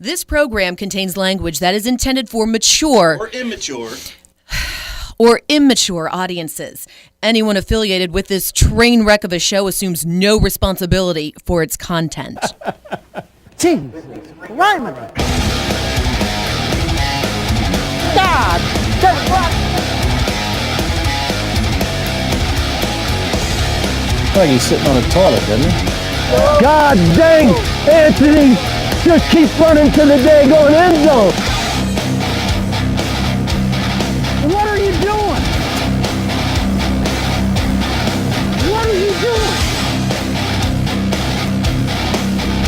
This program contains language that is intended for mature or immature audiences. Anyone affiliated with this train wreck of a show assumes no responsibility for its content. Jesus, rhyming. God, that's what? Like he's sitting on a toilet, doesn't he? God dang, Anthony, just keep running to the daggone end zone. What are you doing? What are you doing?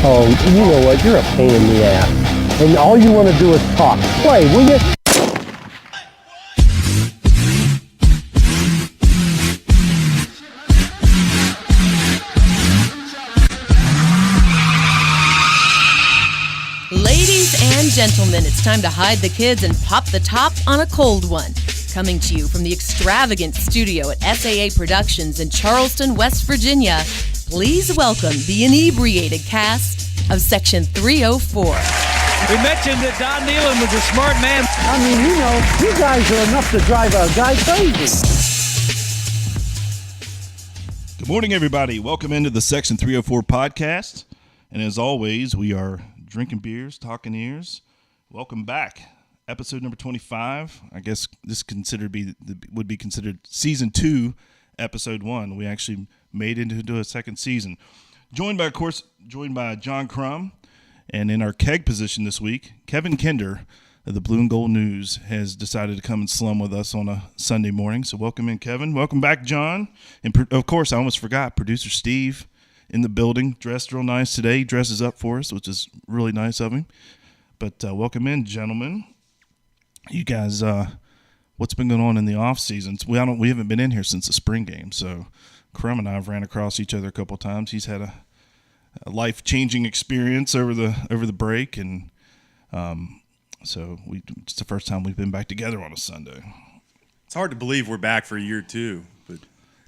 Oh, you know what? You're a pain in the ass. And all you want to do is talk. Play, will you? Ladies and gentlemen, it's time to hide the kids and pop the top on a cold one. Coming to you from the extravagant studio at SAA Productions in Charleston, West Virginia, please welcome the inebriated cast of Section 304. We mentioned that Don Nealon was a smart man. I mean, you know, you guys are enough to drive a guy crazy. Good morning, everybody. Welcome into the Section 304 podcast. And as always, we are drinking beers, talking ears. Welcome back. Episode number 25. I guess this would be considered season 2, episode 1. We actually made it into a second season. Joined by John Crum. And in our keg position this week, Kevin Kinder of the Blue and Gold News has decided to come and slum with us on a Sunday morning. So welcome in, Kevin. Welcome back, John. And of course, I almost forgot, producer Steve in the building, dressed real nice today. He dresses up for us, which is really nice of him. But welcome in, gentlemen. You guys, what's been going on in the off seasons? We haven't been in here since the spring game, so Crum and I have ran across each other a couple of times. He's had a life-changing experience over the break, and so it's the first time we've been back together on a Sunday. It's hard to believe we're back for a year two, but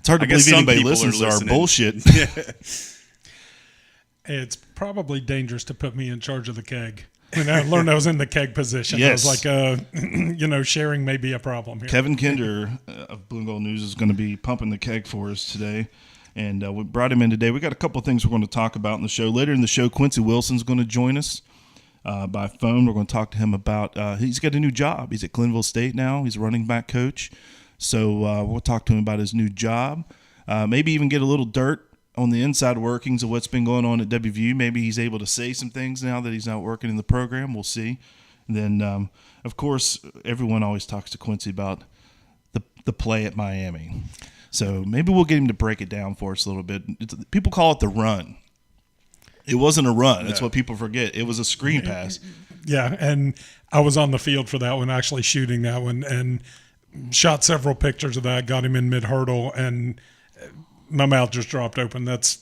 it's hard to believe anybody listens to our bullshit. Yeah. It's probably dangerous to put me in charge of the keg. When I learned I was in the keg position, yes. I was like, sharing may be a problem here. Kevin Kinder of Blue and Gold News is going to be pumping the keg for us today. And we brought him in today. We got a couple of things we're going to talk about in the show. Later in the show, Quincy Wilson is going to join us by phone. We're going to talk to him about he's got a new job. He's at Glenville State now. He's a running back coach. So we'll talk to him about his new job. Maybe even get a little dirt on the inside workings of what's been going on at WVU. Maybe he's able to say some things now that he's not working in the program. We'll see. And then, of course, everyone always talks to Quincy about the play at Miami. So maybe we'll get him to break it down for us a little bit. People call it the run. It wasn't a run. That's what people forget. It was a screen pass. Yeah, and I was on the field for that one, actually shooting that one, and shot several pictures of that, got him in mid-hurdle, and my mouth just dropped open. That's,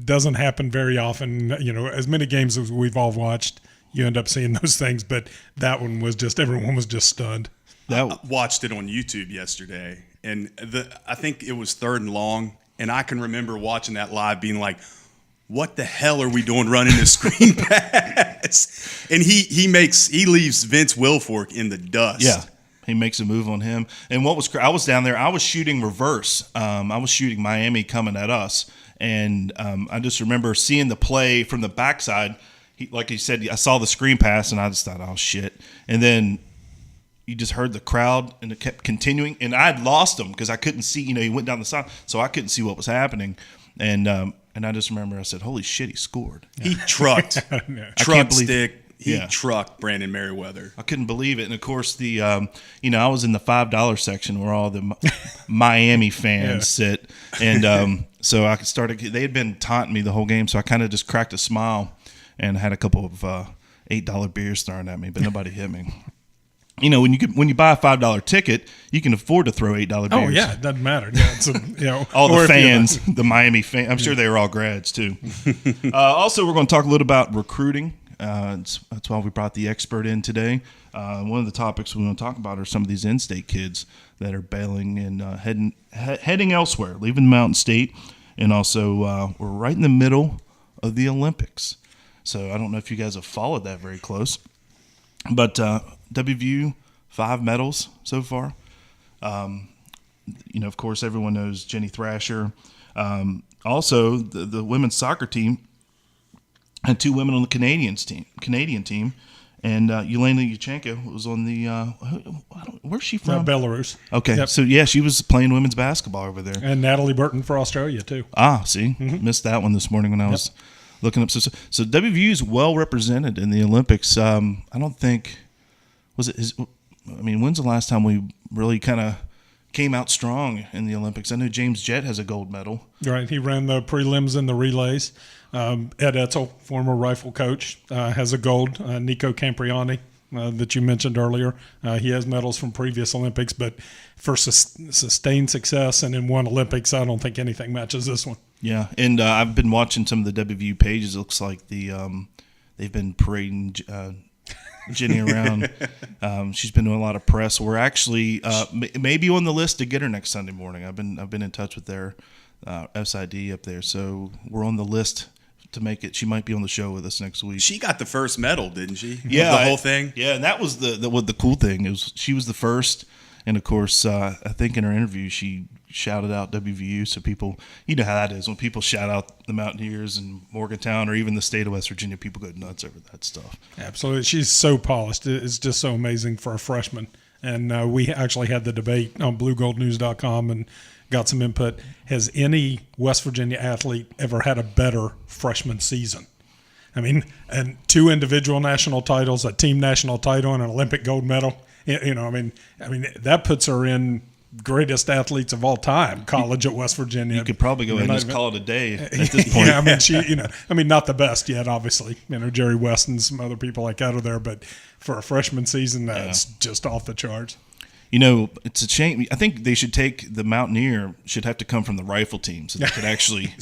doesn't happen very often. As many games as we've all watched, you end up seeing those things, but that one was just, everyone was just stunned. I watched it on YouTube yesterday, and I think it was 3rd and long, and I can remember watching that live being like, what the hell are we doing running this screen pass? And he leaves Vince Wilfork in the dust. Yeah, he makes a move on him. And I was down there, I was shooting reverse. I was shooting Miami coming at us, and I just remember seeing the play from the backside. Like he said, I saw the screen pass, and I just thought, oh, shit. And then you just heard the crowd, and it kept continuing. And I had lost him because I couldn't see. He went down the side, so I couldn't see what was happening. And I just remember I said, holy shit, he scored. He trucked. He trucked Brandon Merriweather. I couldn't believe it. And, of course, I was in the $5 section where all the Miami fans sit. And so I started – they had been taunting me the whole game, so I kind of just cracked a smile and had a couple of $8 beers thrown at me, but nobody hit me. When you buy a $5 ticket, you can afford to throw $8 beers. Oh yeah, it doesn't matter. Yeah, all the fans, the Miami fans. I'm sure they were all grads too. Also, we're going to talk a little about recruiting. That's why we brought the expert in today. One of the topics we want to talk about are some of these in-state kids that are bailing and heading elsewhere, leaving the Mountain State, and also we're right in the middle of the Olympics. So I don't know if you guys have followed that very close. But WVU, 5 medals so far. Of course, everyone knows Jenny Thrasher. Also, the women's soccer team had 2 women on the Canadian team. And Yelena Yuchenko was on the where's she from? Belarus. Okay, Yep. so yeah, she was playing women's basketball over there. And Natalie Burton for Australia, too. See, missed that one this morning when I was looking up. So WVU is well represented in the Olympics. I don't think when's the last time we really kind of came out strong in the Olympics? I know James Jett has a gold medal. Right, he ran the prelims and the relays. Ed Etzel, former rifle coach, has a gold. Nico Campriani, that you mentioned earlier, he has medals from previous Olympics, but for sustained success and in one Olympics, I don't think anything matches this one. Yeah, and I've been watching some of the WVU pages. It looks like they've been parading Jenny around. She's been doing a lot of press. We're actually maybe on the list to get her next Sunday morning. I've been in touch with their SID up there, so we're on the list to make it. She might be on the show with us next week. She got the first medal, didn't she? Yeah, the whole thing. Yeah, and that was the cool thing is she was the first, and of course, I think in her interview she shouted out WVU. So people, you know how that is when people shout out the Mountaineers and Morgantown or even the state of West Virginia, people go nuts over that stuff. Absolutely, she's so polished. It's just so amazing for a freshman. And we actually had the debate on BlueGoldNews.com and got some input. Has any West Virginia athlete ever had a better freshman season? I mean, and 2 individual national titles, a team national title, and an Olympic gold medal. I mean, that puts her in greatest athletes of all time. College at West Virginia. You could probably go ahead and just call it a day at this point. Yeah, I mean, not the best yet, obviously. Jerry West and some other people like that are there, but for a freshman season, that's just off the charts. It's a shame. I think they should take the Mountaineer should have to come from the rifle team so they could actually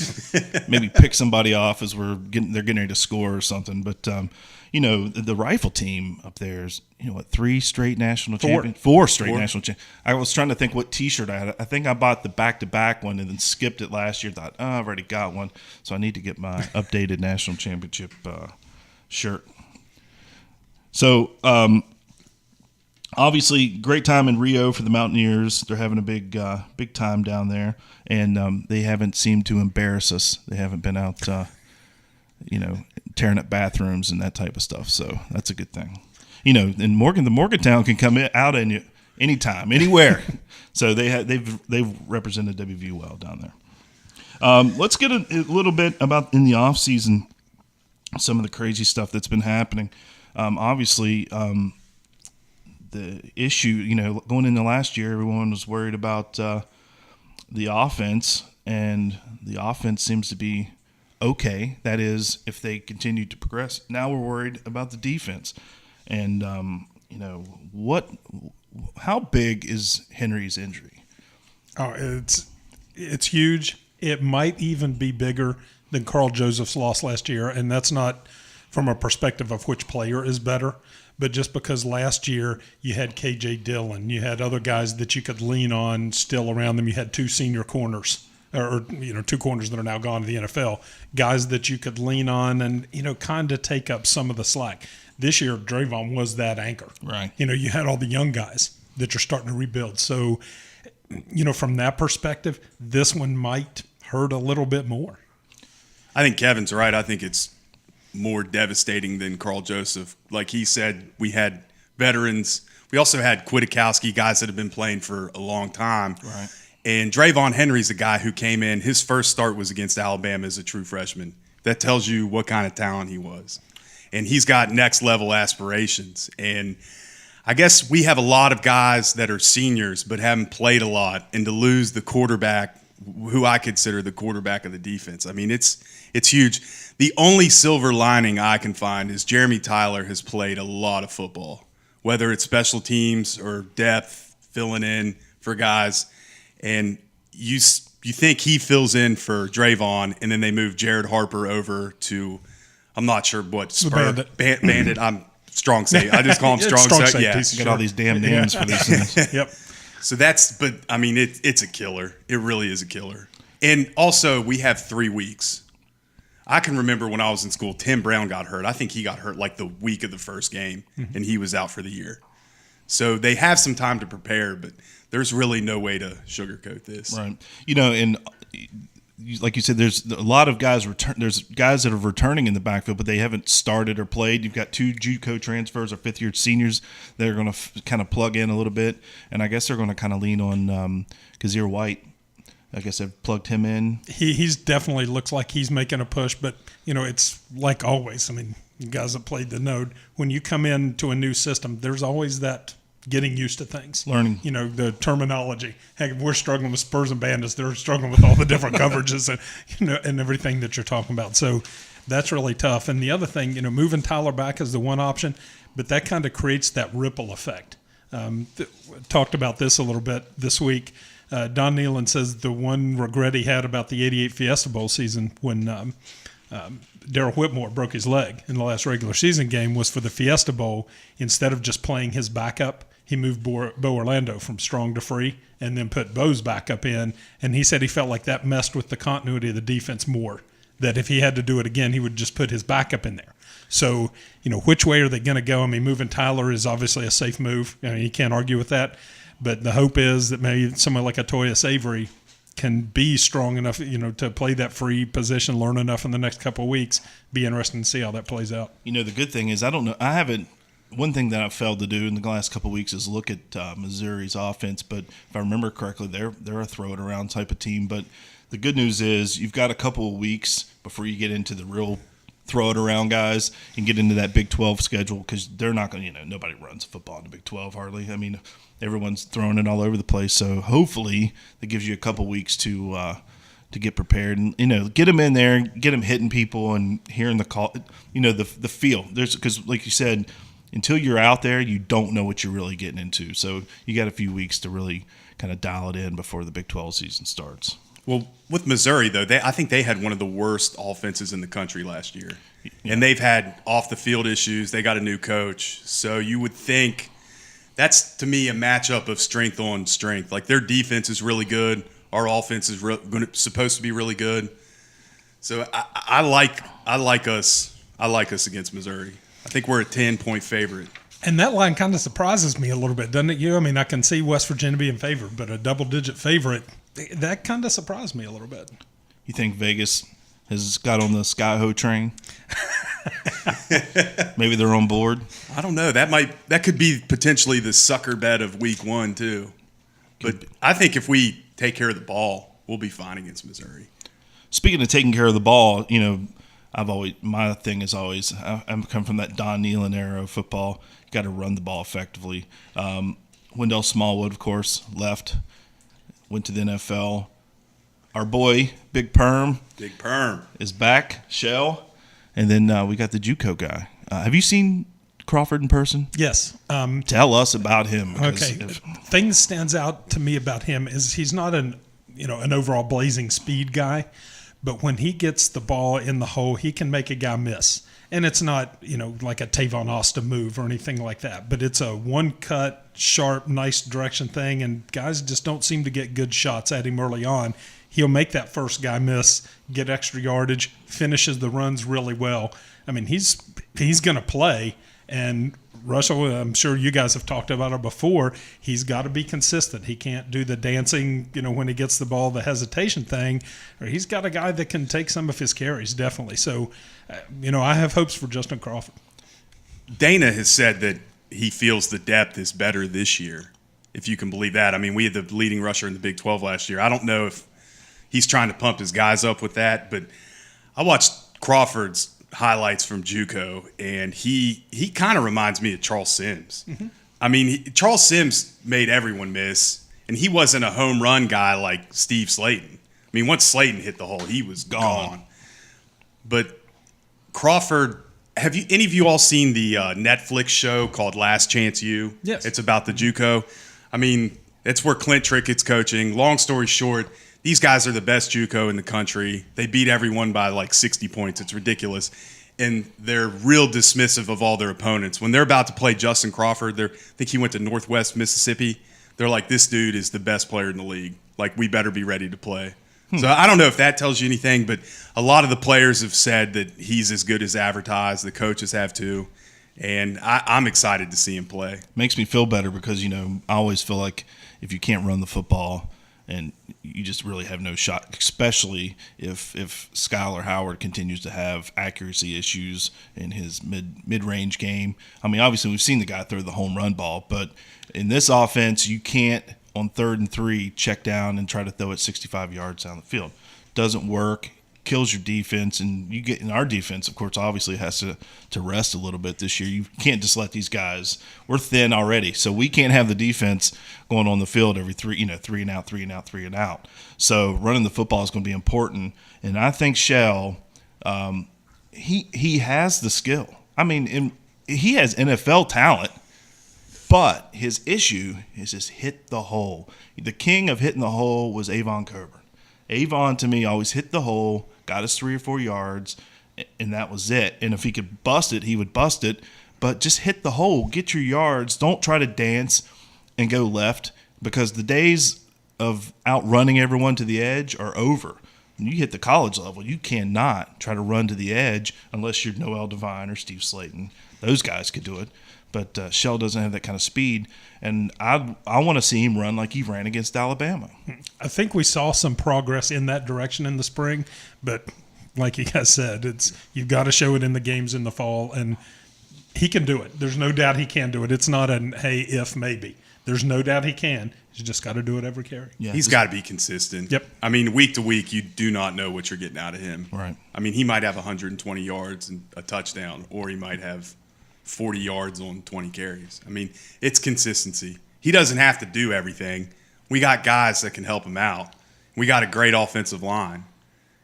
maybe pick somebody off as they're getting ready to score or something. But the rifle team up there is 3 straight national champions, 4 straight national champions. I was trying to think what T-shirt I had. I think I bought the back-to-back one and then skipped it last year. Thought, I've already got one, so I need to get my updated national championship shirt. So. Obviously, great time in Rio for the Mountaineers. They're having a big time down there, and they haven't seemed to embarrass us. They haven't been out, tearing up bathrooms and that type of stuff. So that's a good thing. And the Morgantown can come out in anytime, anywhere. So they've represented WVU well down there. Let's get a little bit about in the off season, some of the crazy stuff that's been happening. Obviously. The issue, going into last year, everyone was worried about the offense, and the offense seems to be okay. That is, if they continue to progress. Now we're worried about the defense, and how big is Henry's injury? Oh, it's huge. It might even be bigger than Carl Joseph's loss last year, and that's not from a perspective of which player is better. But just because last year you had K.J. Dillon, you had other guys that you could lean on still around them. You had 2 senior corners, or 2 corners that are now gone to the NFL, guys that you could lean on and, kind of take up some of the slack. This year, Drayvon was that anchor. Right. You had all the young guys that are starting to rebuild. So, from that perspective, this one might hurt a little bit more. I think Kevin's right. I think it's more devastating than Carl Joseph. Like he said, we had veterans. We also had Kwiatkowski, guys that have been playing for a long time. Right. And Drayvon Henry's a guy who came in. His first start was against Alabama as a true freshman. That tells you what kind of talent he was. And he's got next level aspirations. And I guess we have a lot of guys that are seniors but haven't played a lot. And to lose the quarterback, who I consider the quarterback of the defense, I mean, it's huge. The only silver lining I can find is Jeremy Tyler has played a lot of football, whether it's special teams or depth, filling in for guys. And you think he fills in for Drayvon, and then they move Jared Harper over to, I'm not sure what, Bandit. I'm strong safety. I just call him strong safety. Yeah, got all these damn names for these things. Yep. So but I mean, it's a killer. It really is a killer. And also, we have 3 weeks. I can remember when I was in school, Tim Brown got hurt. I think he got hurt like the week of the first game, and he was out for the year. So they have some time to prepare, but there's really no way to sugarcoat this. Right. And like you said, there's a lot of guys There's guys that are returning in the backfield, but they haven't started or played. You've got 2 JUCO transfers or fifth-year seniors that are going to kind of plug in a little bit, and I guess they're going to kind of lean on Kazir White. I guess they've plugged him in. He's definitely looks like he's making a push, but it's like always. I mean, you guys that played the Node, when you come into a new system, there's always that getting used to things, learning. The terminology. Heck, we're struggling with Spurs and Bandits. They're struggling with all the different coverages and everything that you're talking about. So that's really tough. And the other thing, moving Tyler back is the one option, but that kind of creates that ripple effect. Talked about this a little bit this week. Don Nealon says the one regret he had about the '88 Fiesta Bowl season when Darryl Whitmore broke his leg in the last regular season game was for the Fiesta Bowl. Instead of just playing his backup, he moved Bo Orlando from strong to free and then put Bo's backup in. And he said he felt like that messed with the continuity of the defense more, that if he had to do it again, he would just put his backup in there. So, which way are they going to go? I mean, moving Tyler is obviously a safe move. You can't argue with that. But the hope is that maybe someone like a Toya Savory can be strong enough, to play that free position, learn enough in the next couple of weeks. Be interesting to see how that plays out. The good thing is, one thing that I've failed to do in the last couple of weeks is look at Missouri's offense. But if I remember correctly, they're a throw it around type of team. But the good news is you've got a couple of weeks before you get into the real throw it around guys and get into that Big 12 schedule, because they're not going to, nobody runs football in the Big 12 hardly. I mean, everyone's throwing it all over the place. So hopefully that gives you a couple weeks to get prepared and, get them in there, get them hitting people and hearing the call, the feel. Because like you said, until you're out there, you don't know what you're really getting into. So you got a few weeks to really kind of dial it in before the Big 12 season starts. Well, with Missouri, though, I think they had one of the worst offenses in the country last year. Yeah. And they've had off-the-field issues. They got a new coach. So you would think that's, to me, a matchup of strength on strength. Like, their defense is really good. Our offense is supposed to be really good. So I like us against Missouri. I think we're a 10-point favorite. And that line kind of surprises me a little bit, doesn't it, you? I mean, I can see West Virginia being favored, but a double-digit favorite, that kind of surprised me a little bit. You think Vegas has got on the Sky-Ho train? Maybe they're on board? I don't know. That could be potentially the sucker bet of week 1, too. But I think if we take care of the ball, we'll be fine against Missouri. Speaking of taking care of the ball, my thing is always, I'm come from that Don Nealon era of football. You got to run the ball effectively. Wendell Smallwood, of course, left, went to the NFL. Our boy, Big Perm, is back, Shell. And then we got the JUCO guy. Have you seen Crawford in person? Yes. Tell us about him. Okay. Thing that stands out to me about him is he's not an overall blazing speed guy. But when he gets the ball in the hole, he can make a guy miss. And it's not, like a Tavon Austin move or anything like that. But it's a one-cut, sharp, nice direction thing, and guys just don't seem to get good shots at him early on. He'll make that first guy miss, get extra yardage, finishes the runs really well. I mean, he's going to play. And Russell, I'm sure you guys have talked about it before, he's got to be consistent. He can't do the dancing, when he gets the ball, the hesitation thing. Or he's got a guy that can take some of his carries, definitely. So, I have hopes for Justin Crawford. Dana has said that he feels the depth is better this year, if you can believe that. I mean, we had the leading rusher in the Big 12 last year. I don't know if he's trying to pump his guys up with that, but I watched Crawford's highlights from JUCO, and he kind of reminds me of Charles Sims. Mm-hmm. I mean, Charles Sims made everyone miss, and he wasn't a home run guy like Steve Slayton. I mean, once Slayton hit the hole, he was gone. But Crawford, have any of you all seen the Netflix show called Last Chance U? Yes. It's about the JUCO. I mean, it's where Clint Trickett's coaching. Long story short, these guys are the best JUCO in the country. They beat everyone by like 60 points. It's ridiculous. And they're real dismissive of all their opponents. When they're about to play Justin Crawford, I think he went to Northwest Mississippi. They're like, this dude is the best player in the league. Like, we better be ready to play. So I don't know if that tells you anything, but a lot of the players have said that he's as good as advertised. The coaches have too. And I'm excited to see him play. Makes me feel better because, I always feel like if you can't run the football and you just really have no shot, especially if Skylar Howard continues to have accuracy issues in his mid-range game. I mean, obviously we've seen the guy throw the home run ball, but in this offense you can't on 3rd and 3 check down and try to throw it 65 yards down the field. Doesn't work. Kills your defense, and you get in our defense, of course, obviously has to rest a little bit this year. You can't just let these guys. We're thin already, so we can't have the defense going on the field every 3 and out, 3 and out, 3 and out. So running the football is going to be important, and I think Shell, he has the skill. I mean, he has NFL talent. But his issue is just hit the hole. The king of hitting the hole was Avon Coburn. Avon, to me, always hit the hole, got us 3 or 4 yards, and that was it. And if he could bust it, he would bust it. But just hit the hole, get your yards. Don't try to dance and go left, because the days of outrunning everyone to the edge are over. When you hit the college level, you cannot try to run to the edge unless you're Noel Devine or Steve Slayton. Those guys could do it. But Shell doesn't have that kind of speed, and I want to see him run like he ran against Alabama. I think we saw some progress in that direction in the spring, but like you guys said, you've got to show it in the games in the fall, and he can do it. There's no doubt he can do it. It's not an hey, if, maybe. There's no doubt he can. He's just got to do it every carry. Yeah, he's got to be consistent. Yep. I mean, week to week, you do not know what you're getting out of him. Right. I mean, he might have 120 yards and a touchdown, or he might have 40 yards on 20 carries. I mean, it's consistency. He doesn't have to do everything. We got guys that can help him out. We got a great offensive line.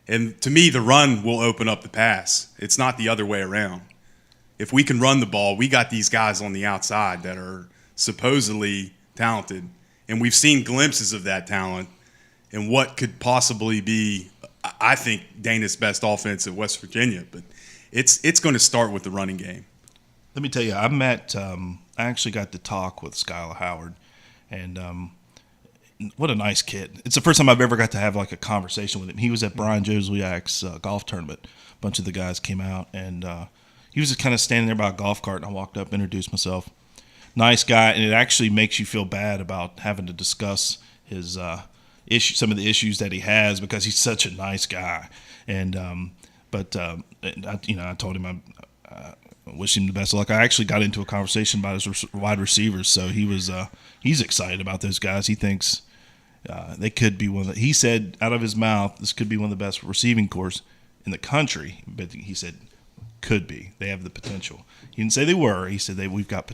And to me, the run will open up the pass. It's not the other way around. If we can run the ball, we got these guys on the outside that are supposedly talented. And we've seen glimpses of that talent and what could possibly be, I think, Dana's best offense at West Virginia. But it's going to start with the running game. Let me tell you, I actually got to talk with Skylar Howard, and what a nice kid. It's the first time I've ever got to have like a conversation with him. He was at Brian Joswiak's golf tournament. A bunch of the guys came out, and he was just kind of standing there by a golf cart, and I walked up, introduced myself. Nice guy, and it actually makes you feel bad about having to discuss his some of the issues that he has, because he's such a nice guy. And I told him I wish him the best of luck. I actually got into a conversation about his wide receivers, so he's excited about those guys. He thinks they could be he said out of his mouth, this could be one of the best receiving corps in the country, but he said could be. They have the potential. He didn't say they were. He said we've got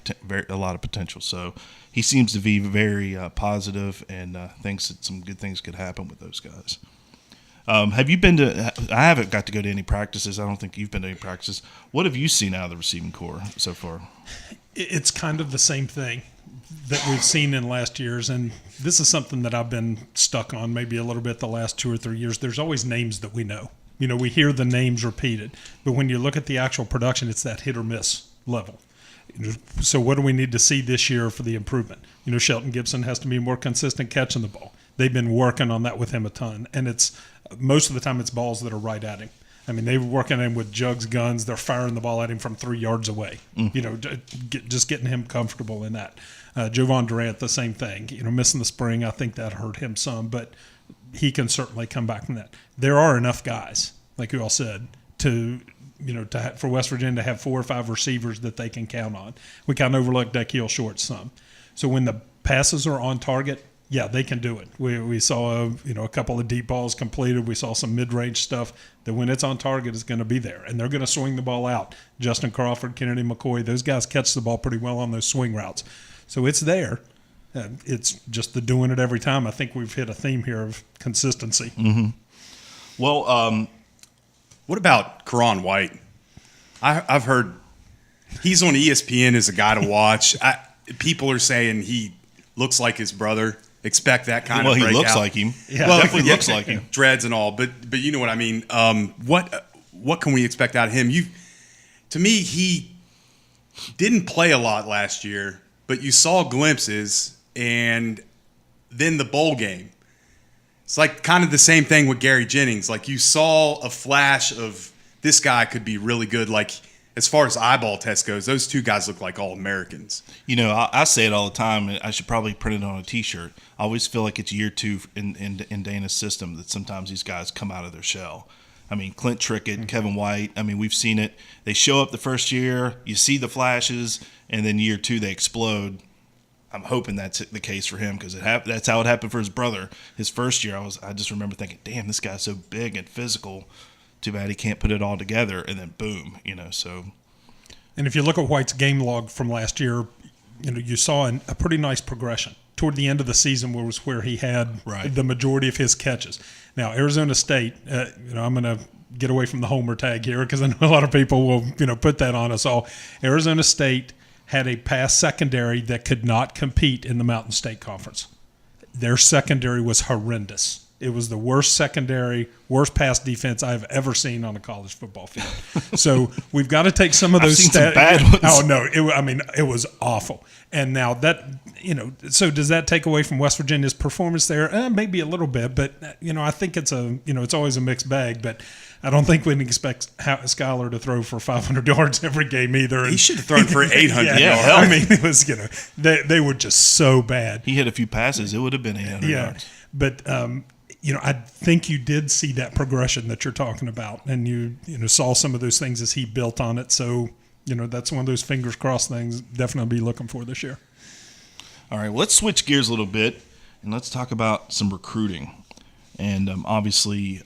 a lot of potential. So he seems to be very positive and thinks that some good things could happen with those guys. Have you been to – I haven't got to go to any practices. I don't think you've been to any practices. What have you seen out of the receiving corps so far? It's kind of the same thing that we've seen in last years, and this is something that I've been stuck on maybe a little bit the last 2 or 3 years. There's always names that we know. We hear the names repeated. But when you look at the actual production, it's that hit or miss level. So what do we need to see this year for the improvement? Shelton Gibson has to be more consistent catching the ball. They've been working on that with him a ton, and it's most of the time it's balls that are right at him. I mean, they were working him with jugs, guns. They're firing the ball at him from 3 yards away. Just getting him comfortable in that. Jovan Durant, the same thing. Missing the spring, I think that hurt him some, but he can certainly come back from that. There are enough guys, like you all said, for West Virginia to have 4 or 5 receivers that they can count on. We kind of overlooked Dakiel Short some. So when the passes are on target, yeah, they can do it. We saw a couple of deep balls completed. We saw some mid-range stuff that when it's on target is going to be there, and they're going to swing the ball out. Justin Crawford, Kennedy McCoy, those guys catch the ball pretty well on those swing routes. So it's there. It's just the doing it every time. I think we've hit a theme here of consistency. Mm-hmm. Well, what about Karan White? I've heard he's on ESPN as a guy to watch. People are saying he looks like his brother. Expect that kind of breakout. Well, he looks like him. Yeah, well, definitely looks like him. Dreads and all, but you know what I mean. What can we expect out of him? To me, he didn't play a lot last year, but you saw glimpses, and then the bowl game. It's like kind of the same thing with Gary Jennings. Like you saw a flash of this guy could be really good. Like as far as eyeball test goes, those two guys look like All-Americans. You know, I say it all the time. And I should probably print it on a T-shirt. I always feel like it's year 2 in Dana's system that sometimes these guys come out of their shell. I mean, Clint Trickett, Kevin White. I mean, we've seen it. They show up the first year, you see the flashes, and then year 2 they explode. I'm hoping that's the case for him because that's how it happened for his brother. His first year, I just remember thinking, damn, this guy's so big and physical. Too bad he can't put it all together, and then boom, so. And if you look at White's game log from last year, you saw a pretty nice progression. Toward the end of the season was where he had the majority of his catches. Now, Arizona State, I'm going to get away from the homer tag here because I know a lot of people will, put that on us all. Arizona State had a pass secondary that could not compete in the Mountain State Conference. Their secondary was horrendous. It was the worst secondary, worst pass defense I've ever seen on a college football field. So we've got to take some of those stats. Bad ones. Oh no, it was awful. And now that so does that take away from West Virginia's performance there? Maybe a little bit, but I think it's it's always a mixed bag. But I don't think we can expect Skylar to throw for 500 yards every game either. He should have thrown for 800 yards. I mean, it was they were just so bad. He hit a few passes; it would have been 800 yards. But I think you did see that progression that you're talking about, and you saw some of those things as he built on it. So, that's one of those fingers crossed things definitely be looking for this year. All right, well, let's switch gears a little bit, and let's talk about some recruiting. And obviously,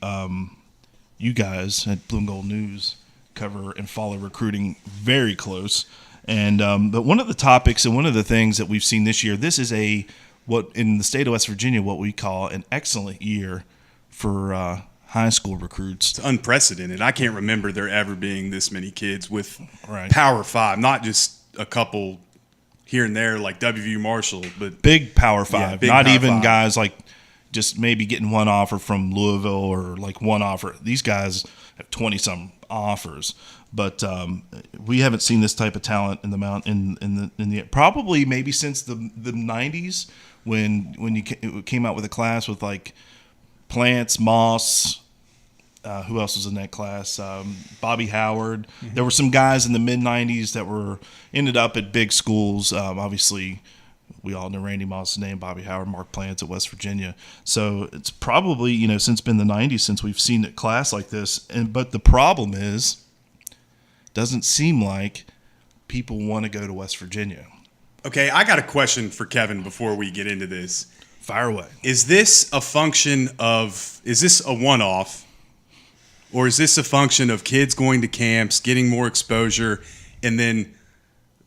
you guys at Blue and Gold News cover and follow recruiting very close. And but one of the topics and one of the things that we've seen this year, this is what in the state of West Virginia, what we call an excellent year for high school recruits. It's unprecedented. I can't remember there ever being this many kids with Power 5, not just a couple here and there like WVU Marshall, but big Power 5, big not Power even 5. Guys like just maybe getting one offer from Louisville or like one offer. These guys have 20-some offers. But we haven't seen this type of talent in the in the probably maybe since the 90s when you came out with a class with like Plants, Moss, who else was in that class? Bobby Howard. Mm-hmm. There were some guys in the mid 90s that ended up at big schools. Obviously, we all know Randy Moss's name, Bobby Howard, Mark Plants at West Virginia. So it's probably since been the 90s since we've seen a class like this. But the problem is, doesn't seem like people want to go to West Virginia. Okay, I got a question for Kevin before we get into this. Fire away. Is this a one-off, or is this a function of kids going to camps, getting more exposure, and then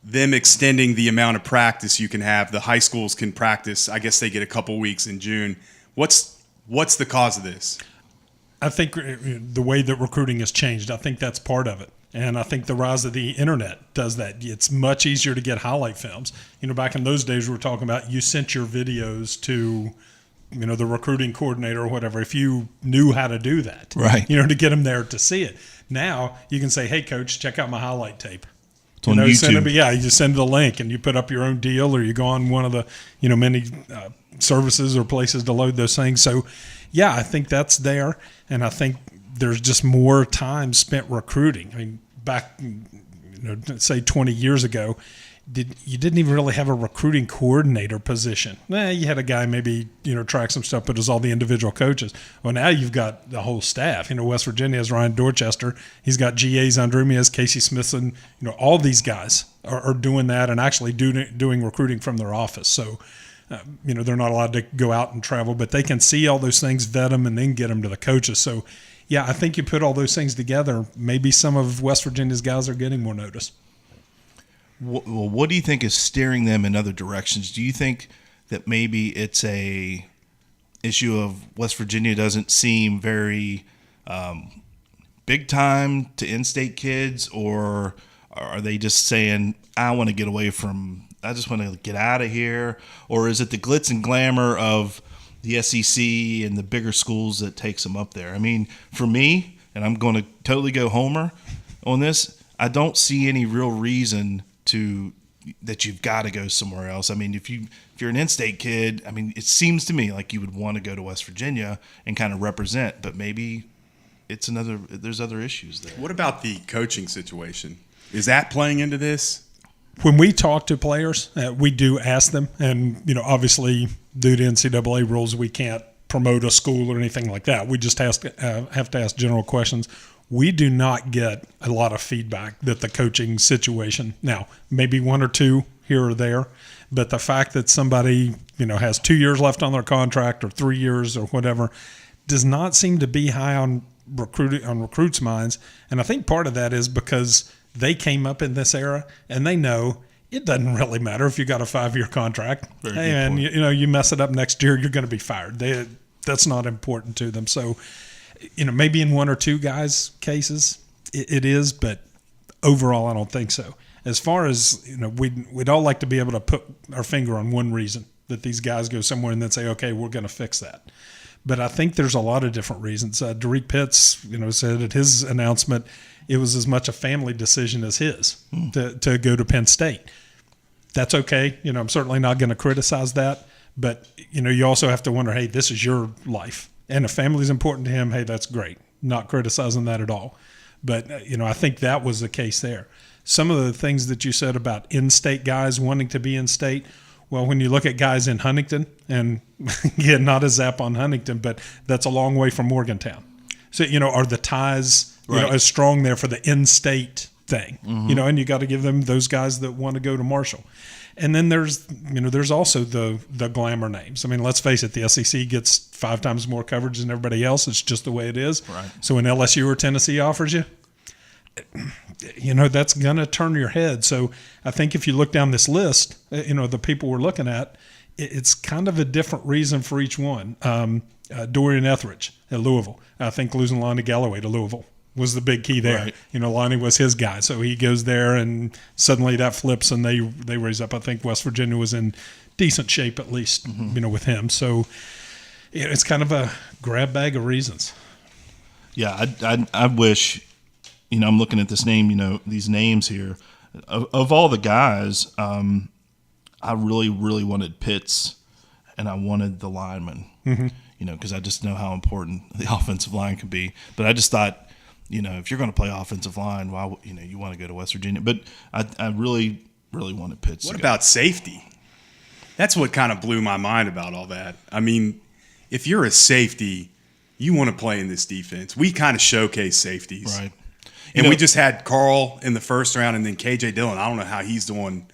them extending the amount of practice you can have? The high schools can practice. I guess they get a couple weeks in June. What's the cause of this? I think the way that recruiting has changed, I think that's part of it. And I think the rise of the internet does that. It's much easier to get highlight films. Back in those days, we were talking about you sent your videos to, the recruiting coordinator or whatever, if you knew how to do that. Right. To get them there to see it. Now you can say, hey, coach, check out my highlight tape. It's on YouTube. You just send the link and you put up your own deal, or you go on one of the, many services or places to load those things. So, yeah, I think that's there. And I think there's just more time spent recruiting. I mean, back, say 20 years ago, you didn't even really have a recruiting coordinator position. You had a guy maybe, track some stuff, but it was all the individual coaches. Well, now you've got the whole staff. West Virginia has Ryan Dorchester. He's got GAs under him. He has Casey Smithson. All these guys are doing that and actually doing recruiting from their office. So, they're not allowed to go out and travel, but they can see all those things, vet them, and then get them to the coaches. So, yeah, I think you put all those things together, maybe some of West Virginia's guys are getting more notice. Well, what do you think is steering them in other directions? Do you think that maybe it's a issue of West Virginia doesn't seem very big time to in-state kids, or are they just saying, I want to get away from – I just want to get out of here? Or is it the glitz and glamour of the SEC and the bigger schools that takes them up there? I mean, for me, and I'm going to totally go homer on this, I don't see any real reason to that you've got to go somewhere else. I mean, if you're an in-state kid, I mean, it seems to me like you would want to go to West Virginia and kind of represent, but maybe there's other issues there. What about the coaching situation? Is that playing into this? When we talk to players, we do ask them, and obviously due to NCAA rules, we can't promote a school or anything like that. We just have to ask general questions. We do not get a lot of feedback that the coaching situation, now maybe one or two here or there, but the fact that somebody has 2 years left on their contract or 3 years or whatever does not seem to be high on recruits' minds. And I think part of that is because they came up in this era and they know it doesn't really matter if you got a 5-year contract. And you mess it up next year, you're going to be fired. That's not important to them. So, maybe in one or two guys' cases it is, but overall I don't think so. As far as, we'd all like to be able to put our finger on one reason that these guys go somewhere and then say, okay, we're going to fix that. But I think there's a lot of different reasons. Derek Pitts, said at his announcement it was as much a family decision as his to go to Penn State. That's okay. I'm certainly not going to criticize that. But, you also have to wonder, hey, this is your life. And if family's important to him, hey, that's great. Not criticizing that at all. But, I think that was the case there. Some of the things that you said about in-state guys wanting to be in-state, well, when you look at guys in Huntington, and again, not a zap on Huntington, but that's a long way from Morgantown. So, are the ties as strong there for the in-state thing? Mm-hmm. And you got to give them those guys that want to go to Marshall. And then there's also the glamour names. I mean, let's face it, the SEC gets 5 times more coverage than everybody else. It's just the way it is. Right. So when LSU or Tennessee offers you, that's going to turn your head. So I think if you look down this list, the people we're looking at, it's kind of a different reason for each one. Dorian Etheridge at Louisville. I think losing Lonnie Galloway to Louisville was the big key there. Right. Lonnie was his guy. So he goes there and suddenly that flips and they raise up. I think West Virginia was in decent shape at least, with him. So it's kind of a grab bag of reasons. Yeah, I wish, I'm looking at this name, these names here. Of all the guys, I really, really wanted Pitts and I wanted the linemen, because I just know how important the offensive line can be. But I just thought, if you're going to play offensive line, why, you want to go to West Virginia. But I really, really wanted Pitts. What about safety? That's what kind of blew my mind about all that. I mean, if you're a safety, you want to play in this defense. We kind of showcase safeties. Right. And we just had Carl in the first round and then KJ Dillon. I don't know how he's doing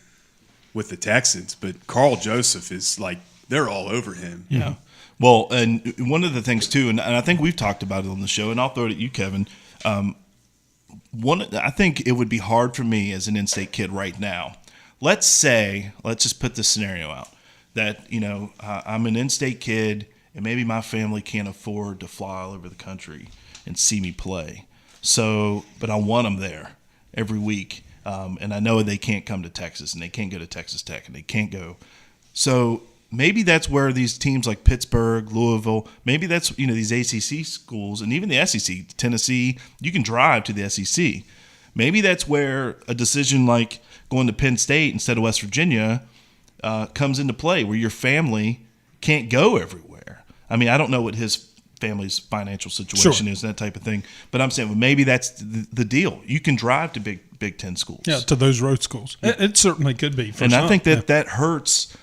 with the Texans, but Carl Joseph is they're all over him. Yeah. Well, and one of the things too, and I think we've talked about it on the show, and I'll throw it at you, Kevin. I think it would be hard for me as an in-state kid right now. Let's just put this scenario out that, I'm an in-state kid and maybe my family can't afford to fly all over the country and see me play. So, but I want them there every week. And I know they can't come to Texas and they can't go to Texas Tech and they can't go. So maybe that's where these teams like Pittsburgh, Louisville, maybe that's, these ACC schools and even the SEC, Tennessee, you can drive to the SEC. Maybe that's where a decision like going to Penn State instead of West Virginia comes into play, where your family can't go everywhere. I mean, I don't know what his family's financial situation is, that type of thing. But I'm saying, well, maybe that's the deal. You can drive to Big Ten schools. Yeah, to those road schools. Yeah. It certainly could be. And I think that hurts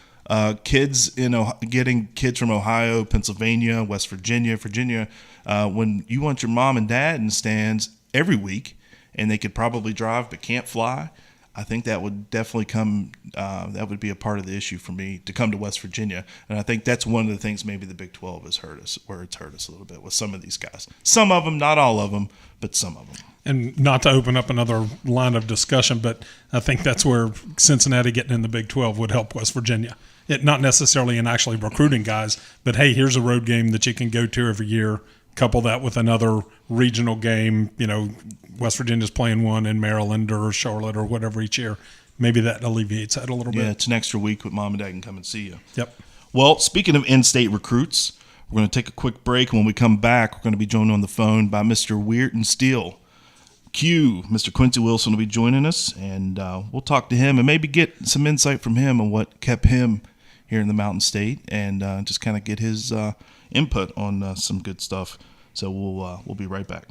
kids getting kids from Ohio, Pennsylvania, West Virginia, when you want your mom and dad in the stands every week and they could probably drive but can't fly. I think that would definitely that would be a part of the issue for me to come to West Virginia. And I think that's one of the things maybe the Big 12 has hurt us, where it's hurt us a little bit with some of these guys. Some of them, not all of them, but some of them. And not to open up another line of discussion, but I think that's where Cincinnati getting in the Big 12 would help West Virginia. Not necessarily in actually recruiting guys, but hey, here's a road game that you can go to every year. Couple that with another regional game, West Virginia's playing one in Maryland or Charlotte or whatever each year. Maybe that alleviates that a little bit. Yeah, it's an extra week with mom and dad can come and see you. Yep. Well, speaking of in-state recruits, we're going to take a quick break. When we come back, we're going to be joined on the phone by Mr. Weirton Steele. Q, Mr. Quincy Wilson, will be joining us, and we'll talk to him and maybe get some insight from him on what kept him here in the Mountain State, and just kind of get his input on some good stuff. So we'll be right back.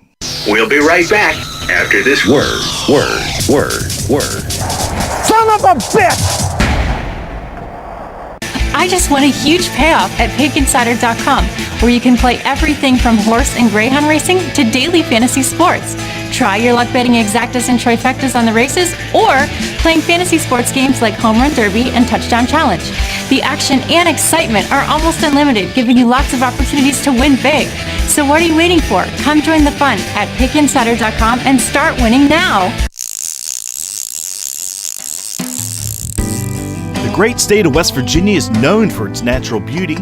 We'll be right back after this word. Son of a bitch! I just won a huge payoff at PickInsider.com, where you can play everything from horse and greyhound racing to daily fantasy sports. Try your luck betting exactas and trifectas on the races, or playing fantasy sports games like Home Run Derby and Touchdown Challenge. The action and excitement are almost unlimited, giving you lots of opportunities to win big. So what are you waiting for? Come join the fun at PickInsider.com and start winning now. The great state of West Virginia is known for its natural beauty,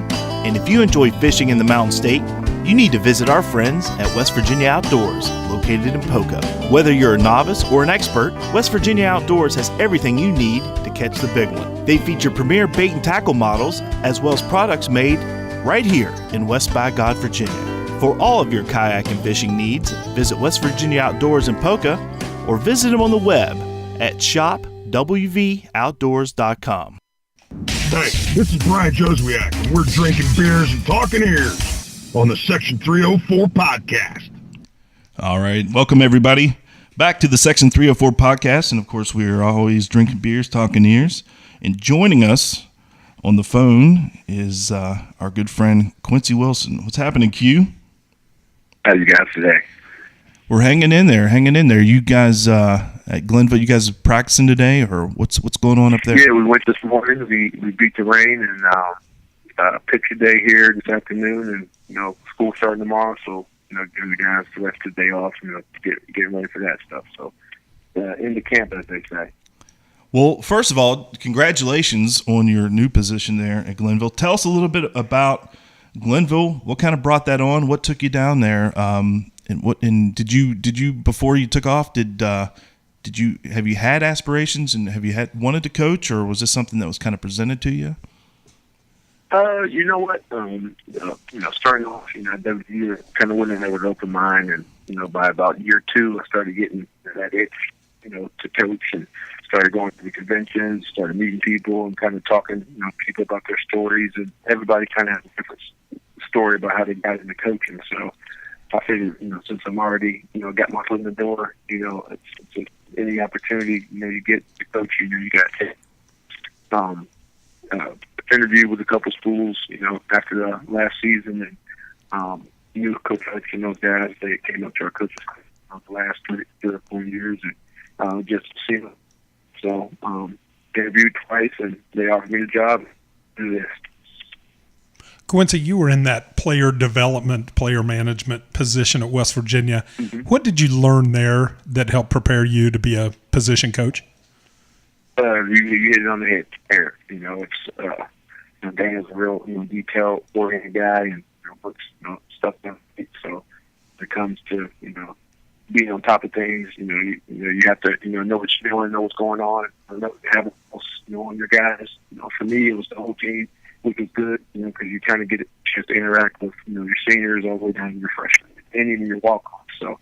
and if you enjoy fishing in the Mountain State, you need to visit our friends at West Virginia Outdoors, located in Poca. Whether you're a novice or an expert, West Virginia Outdoors has everything you need to catch the big one. They feature premier bait and tackle models, as well as products made right here in West by God, Virginia. For all of your kayak and fishing needs, visit West Virginia Outdoors in Poca, or visit them on the web at shopwvoutdoors.com. Hey, this is Brian Joswiak, and we're drinking beers and talking ears on the Section 304 podcast. All right. Welcome, everybody, back to the Section 304 podcast. And, of course, we are always drinking beers, talking ears. And joining us on the phone is our good friend, Quincy Wilson. What's happening, Q? How you guys today? We're hanging in there. You guys at Glenville, you guys are practicing today, or what's going on up there? Yeah, we went this morning. We beat the rain, and picture day here this afternoon, and school starting tomorrow. So give the guys the rest of the day off, to get ready for that stuff. So into camp, as they say. Well, first of all, congratulations on your new position there at Glenville. Tell us a little bit about Glenville. What kind of brought that on? What took you down there? And did you before you took off? Have you had aspirations, and have you wanted to coach, or was this something that was kind of presented to you? You know what? Starting off, WVU kind of went in there with an open mind, and by about year 2, I started getting that itch, to coach, and started going to the conventions, started meeting people, and kind of talking, people about their stories, and everybody kind of has a different story about how they got into coaching. So I figured, since I'm already, got my foot in the door, it's any opportunity, you get to coach, you got to take. Interviewed with a couple schools, after the last season, and new Coach Hutch and those guys, they came up to our coaches the last 3 or 4 years, and just to see them. So interviewed twice, and they offered me the job to do this. Quincy, you were in that player development, player management position at West Virginia. Mm-hmm. What did you learn there that helped prepare you to be a position coach? You hit it on the head, Eric. It's Daniel's a real detail-oriented guy, and puts stuff down. So when it comes to being on top of things, you have to know what you're doing, know what's going on, have it on your guys. For me, it was the whole team, which was good, because you kind of get a chance to interact with your seniors all the way down to your freshmen and even your walk-ons. So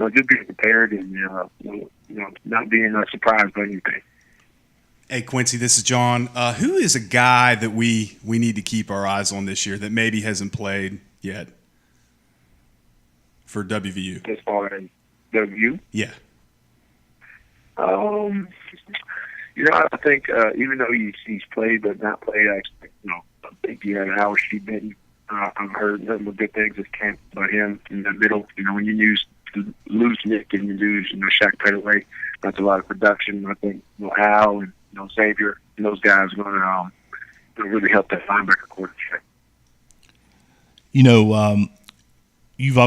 just being prepared and not being surprised by anything. Hey, Quincy, this is John. Who is a guy that we need to keep our eyes on this year that maybe hasn't played yet for WVU? As far as WVU? Yeah. I think even though he's played but not played, I expect, a big year out of Howard Steve Benton. I've heard nothing but good things this camp about him in the middle. When you lose Nick and you lose, Shaq Petaway, that's a lot of production. I think, Hal and Xavier and those guys are going to really help that linebacker core check. You've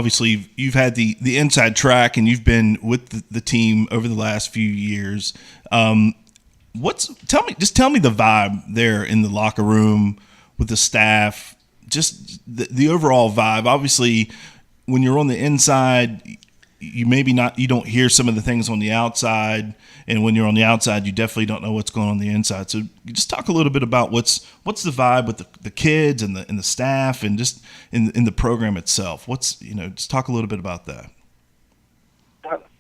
had the inside track, and you've been with the team over the last few years. Tell me the vibe there in the locker room with the staff, just the overall vibe. Obviously, when you're on the inside, you don't hear some of the things on the outside, and when you're on the outside, you definitely don't know what's going on the inside. So just talk a little bit about what's the vibe with the kids and the staff, and just in the program itself. Just talk a little bit about that.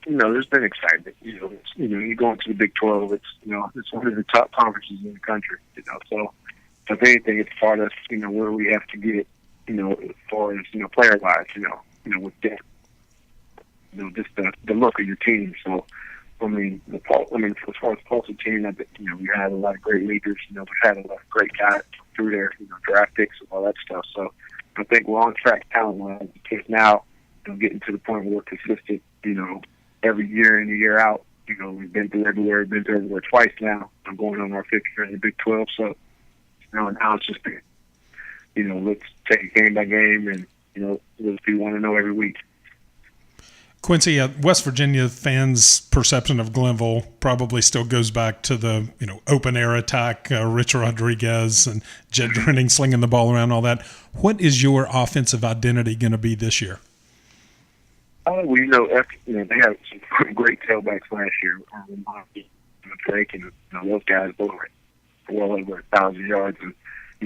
there's been excitement. You go into the Big 12. It's one of the top conferences in the country. So if anything, it's taught us, where we have to get, as far as player wise, with that, just the look of your team. So as far as Tulsa team, we had a lot of great leaders. We've had a lot of great guys through there, draft picks and all that stuff. So I think we're on track talent-wise, because now getting to the point where we're consistent, every year in and year out. We've been through everywhere. We've been through everywhere twice now. I'm going on our 5th year in the Big 12. So now it's just, let's take it game by game, and let's be 1-0 every week. Quincy, West Virginia fans' perception of Glenville probably still goes back to the open air attack, Rich Rodriguez and Jed Drenning slinging the ball around, all that. What is your offensive identity going to be this year? They had some great tailbacks last year. Drake and those guys both were well over 1,000 yards in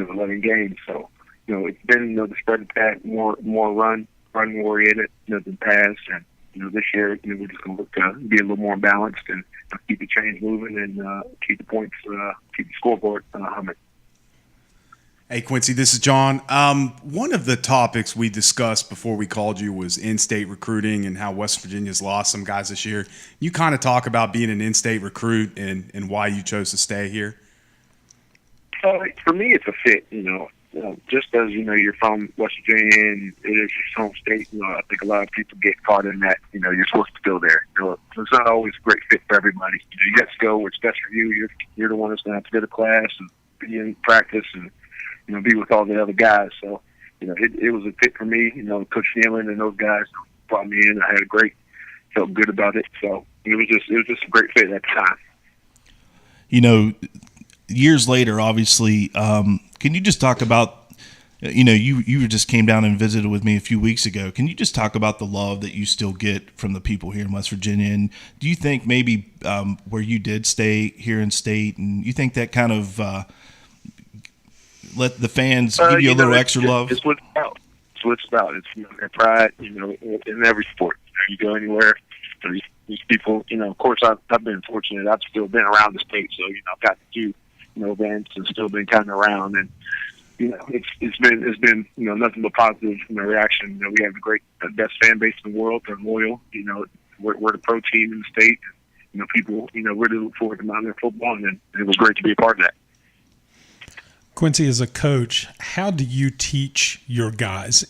11 games. So it's been the spread attack, more run oriented than pass. And this year we're just going to look to be a little more balanced and keep the chains moving and keep the points, keep the scoreboard humming. Hey, Quincy, this is John. One of the topics we discussed before we called you was in-state recruiting and how West Virginia's lost some guys this year. You kind of talk about being an in-state recruit and why you chose to stay here. For me, it's a fit. Just as you're from West Virginia and it is your home state. I think a lot of people get caught in that. You're supposed to go there. It's not always a great fit for everybody. You have to go where it's best for you. You're the one that's going to have to go to class and be in practice and be with all the other guys. So, it was a fit for me. Coach Nealon and those guys brought me in. I felt good about it. So it was just a great fit at the time. Years later, obviously, can you just talk about, you just came down and visited with me a few weeks ago. Can you just talk about the love that you still get from the people here in West Virginia? And do you think maybe where you did stay here in state, and you think that kind of let the fans give you a little extra love? It's what it's about. It's what it's about. It's their pride, in every sport. You go anywhere, these people, of course, I've been fortunate. I've still been around the state, so I've got to do events and still been kind of around, and it's been nothing but positive reaction. We have the best fan base in the world. They're loyal. We're the pro team in the state. People really look forward to Mountaineer football, and it was great to be a part of that. Quincy, as a coach, how do you teach your guys?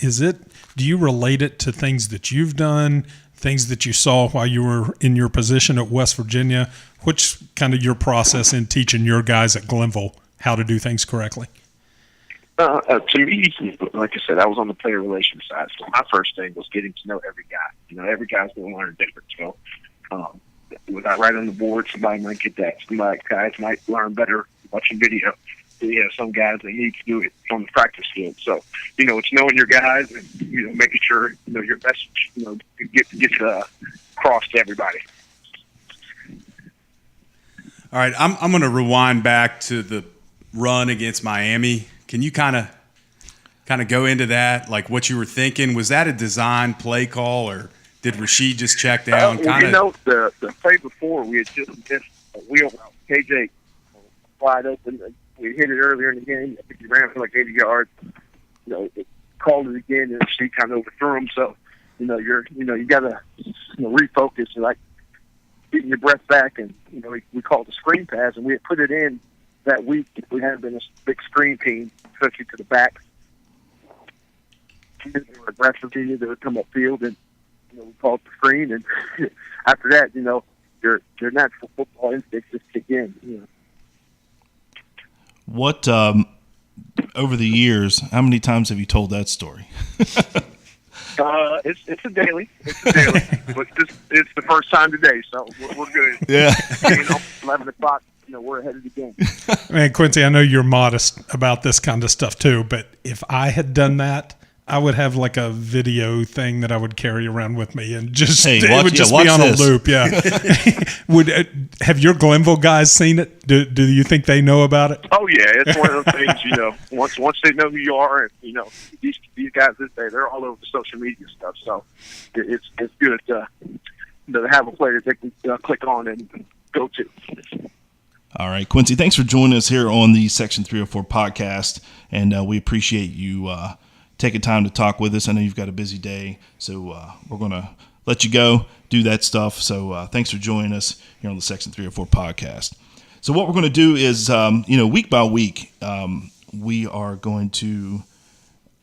Do you relate it to things that you've done, things that you saw while you were in your position at West Virginia? What's kind of your process in teaching your guys at Glenville how to do things correctly? To me, like I said, I was on the player relations side. So my first thing was getting to know every guy. Every guy's going to learn different. So without right on the board, somebody might get that. Guys might learn better watching video. Some guys, they need to do it on the practice field. So, it's knowing your guys and, making sure, your message, gets across to everybody. All right, I'm going to rewind back to the run against Miami. Can you kind of go into that, like what you were thinking? Was that a design play call, or did Rasheed just check down? The play before, we had just missed a wheel route. KJ wide open. We hit it earlier in the game. I think he ran for like 80 yards. Called it again, and she kind of overthrew him. So, you got to refocus and like getting your breath back. And we called the screen pass, and we had put it in that week. If we hadn't been a big screen team, especially to the back, they were aggressive to you. They would come upfield, and we called the screen. And after that, your natural football instincts just kick in. What, over the years, how many times have you told that story? It's a daily. But it's the first time today, so we're good. Yeah. 11 o'clock, we're ahead of the game. Man, Quincy, I know you're modest about this kind of stuff too, but if I had done that, I would have like a video thing that I would carry around with me and just it would just be on a loop. Yeah. Have your Glenville guys seen it? Do you think they know about it? Oh yeah, it's one of those things. Once they know who you are, and these guys they're all over the social media stuff. So it's good. have a player they can click on and go to. All right, Quincy, thanks for joining us here on the Section 304 podcast, and we appreciate you taking time to talk with us. I know you've got a busy day, so we're going to let you go do that stuff. So thanks for joining us here on the Section 304 podcast. So what we're going to do is, week by week, we are going to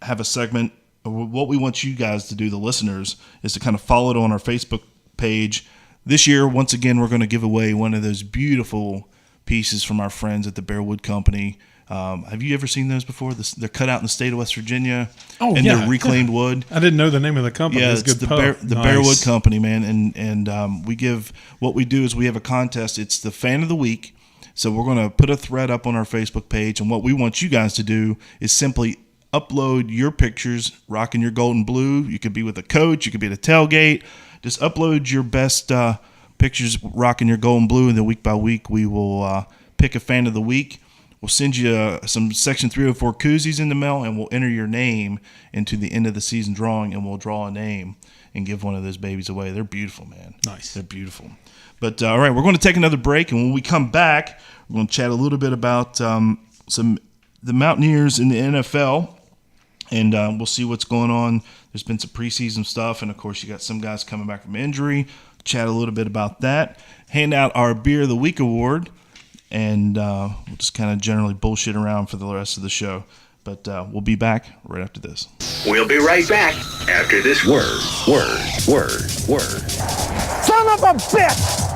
have a segment. What we want you guys to do, the listeners, is to kind of follow it on our Facebook page. This year, once again, we're going to give away one of those beautiful pieces from our friends at the Bearwood Company. Have you ever seen those before? They're cut out in the state of West Virginia, and they're reclaimed wood. I didn't know the name of the company. Yeah, it's the nice. Bearwood Company, man. And we give, what we do is we have a contest. It's the fan of the week. So we're going to put a thread up on our Facebook page, and what we want you guys to do is simply upload your pictures rocking your gold and blue. You could be with a coach, you could be at a tailgate. Just upload your best pictures rocking your gold and blue, and then week by week we will pick a fan of the week. We'll send you some Section 304 koozies in the mail, and we'll enter your name into the end of the season drawing, and we'll draw a name and give one of those babies away. They're beautiful, man. Nice. They're beautiful. But all right, we're going to take another break, and when we come back, we're going to chat a little bit about the Mountaineers in the NFL, and we'll see what's going on. There's been some preseason stuff, and of course, you got some guys coming back from injury. Chat a little bit about that. Hand out our Beer of the Week award, and we'll just kind of generally bullshit around for the rest of the show. But we'll be back right after this. We'll be right back after this word. Son of a bitch!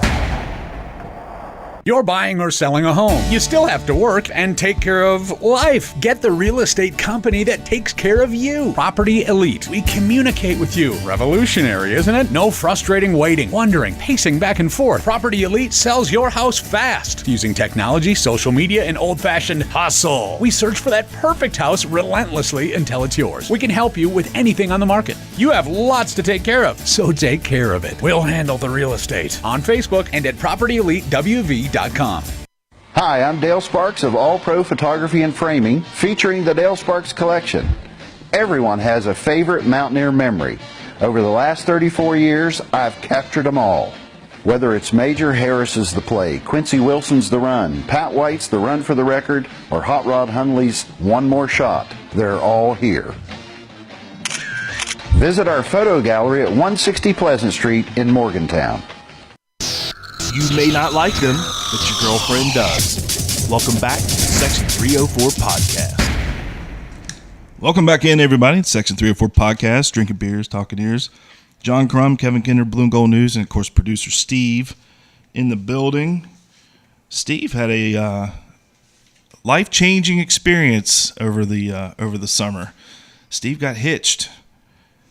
You're buying or selling a home. You still have to work and take care of life. Get the real estate company that takes care of you. Property Elite. We communicate with you. Revolutionary, isn't it? No frustrating waiting, wondering, pacing back and forth. Property Elite sells your house fast using technology, social media, and old-fashioned hustle. We search for that perfect house relentlessly until it's yours. We can help you with anything on the market. You have lots to take care of, so take care of it. We'll handle the real estate on Facebook and at PropertyEliteWV.com. Hi, I'm Dale Sparks of All Pro Photography and Framing, featuring the Dale Sparks Collection. Everyone has a favorite Mountaineer memory. Over the last 34 years, I've captured them all. Whether it's Major Harris's The Play, Quincy Wilson's The Run, Pat White's The Run for the Record, or Hot Rod Hundley's One More Shot, they're all here. Visit our photo gallery at 160 Pleasant Street in Morgantown. You may not like them, but your girlfriend does. Welcome back to the Section 304 podcast. Welcome back in, everybody. It's Section 304 podcast, drinking beers, talking ears. John Crum, Kevin Kinder, Blue and Gold News, and of course, producer Steve in the building. Steve had a life-changing experience over the summer. Steve got hitched,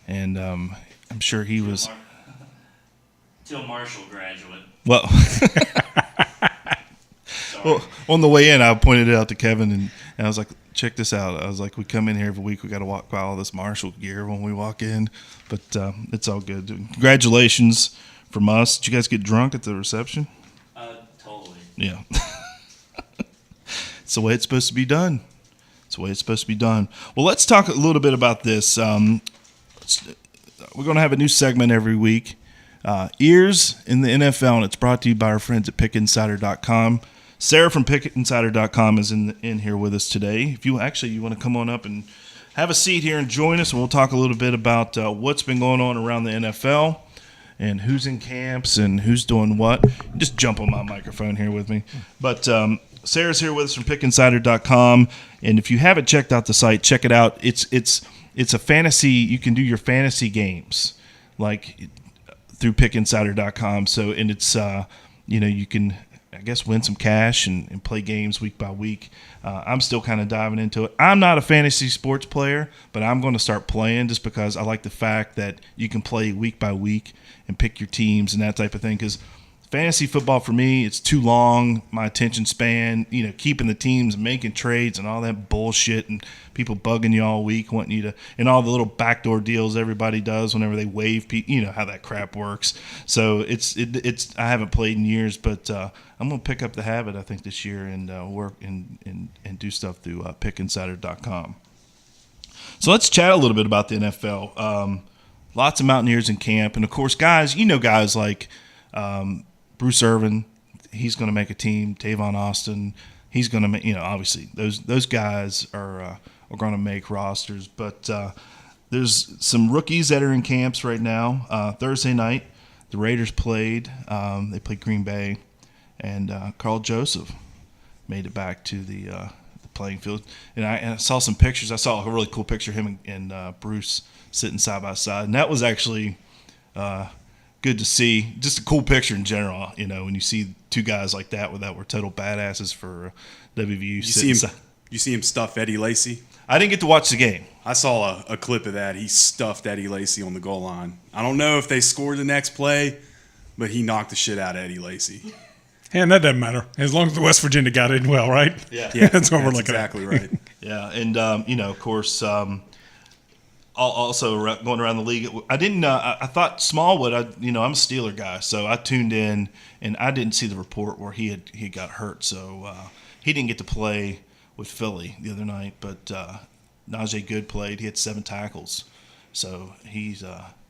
and I'm sure he was. Till Marshall graduate. Well, on the way in, I pointed it out to Kevin, and I was like, check this out. I was like, we come in here every week. We got to walk by all this Marshall gear when we walk in, but it's all good. Congratulations from us. Did you guys get drunk at the reception? Totally. Yeah. It's the way it's supposed to be done. It's the way it's supposed to be done. Well, let's talk a little bit about this. We're going to have a new segment every week. Ears in the NFL, and it's brought to you by our friends at PickInsider.com. Sarah from PickInsider.com is in here with us today. If you want to come on up and have a seat here and join us, and we'll talk a little bit about what's been going on around the NFL and who's in camps and who's doing what. Just jump on my microphone here with me. But Sarah's here with us from PickInsider.com, and if you haven't checked out the site, check it out. It's a fantasy. You can do your fantasy games like through PickInsider.com. So, and it's you can, I guess, win some cash and play games week by week. I'm still kind of diving into it. I'm not a fantasy sports player, but I'm going to start playing just because I like the fact that you can play week by week and pick your teams and that type of thing. Because fantasy football for me, it's too long. My attention span, keeping the teams, making trades, and all that bullshit, and people bugging you all week, wanting you to, and all the little backdoor deals everybody does whenever they waive people. You know how that crap works. So it's. I haven't played in years, but I'm gonna pick up the habit, I think, this year and work and do stuff through PickInsider.com. So let's chat a little bit about the NFL. lots of Mountaineers in camp. And, of course, guys like Bruce Irvin, he's going to make a team. Tavon Austin, he's going to make, obviously those guys are going to make rosters. But there's some rookies that are in camps right now. Thursday night, the Raiders played. They played Green Bay, and Carl Joseph made it back to the playing field. And I saw some pictures. I saw a really cool picture of him and Bruce sitting side by side, and that was actually good to see. Just a cool picture in general, when you see two guys like that that were total badasses for WVU. You see him stuff Eddie Lacy? I didn't get to watch the game. I saw a clip of that. He stuffed Eddie Lacy on the goal line. I don't know if they scored the next play, but he knocked the shit out of Eddie Lacy. And that doesn't matter. As long as the West Virginia got in well, right? Yeah. That's what we're looking exactly at. Exactly right. Yeah, and, of course, also going around the league, I didn't. I thought Smallwood. I'm a Steeler guy, so I tuned in, and I didn't see the report where he got hurt, so he didn't get to play with Philly the other night. But Najee Good played. He had 7 tackles, so he's.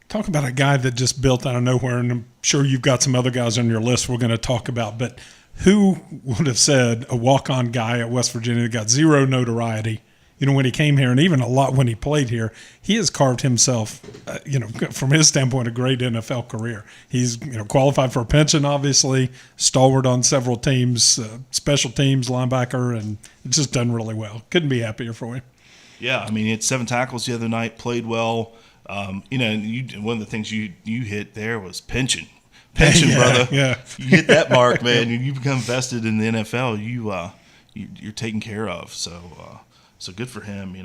Talk about a guy that just built out of nowhere, and I'm sure you've got some other guys on your list we're going to talk about. But who would have said a walk-on guy at West Virginia that got zero notoriety? When he came here, and even a lot when he played here, he has carved himself, from his standpoint, a great NFL career. He's, qualified for a pension, obviously, stalwart on several teams, special teams, linebacker, and just done really well. Couldn't be happier for him. Yeah, he had 7 tackles the other night, played well. One of the things you hit there was pension, brother. Yeah, you hit that mark, man. You become vested in the NFL. You're taken care of. So good for him,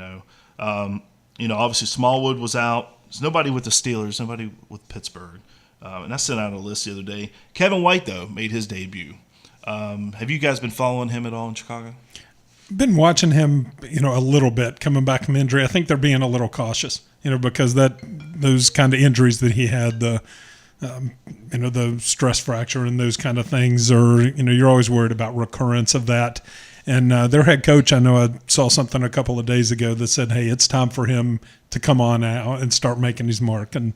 Obviously Smallwood was out. There's nobody with the Steelers, nobody with Pittsburgh. And I sent out a list the other day. Kevin White, though, made his debut. Have you guys been following him at all in Chicago? Been watching him, a little bit coming back from injury. I think they're being a little cautious, because those kind of injuries that he had, the stress fracture and those kind of things are, you're always worried about recurrence of that. And their head coach, I know I saw something a couple of days ago that said, hey, it's time for him to come on out and start making his mark. And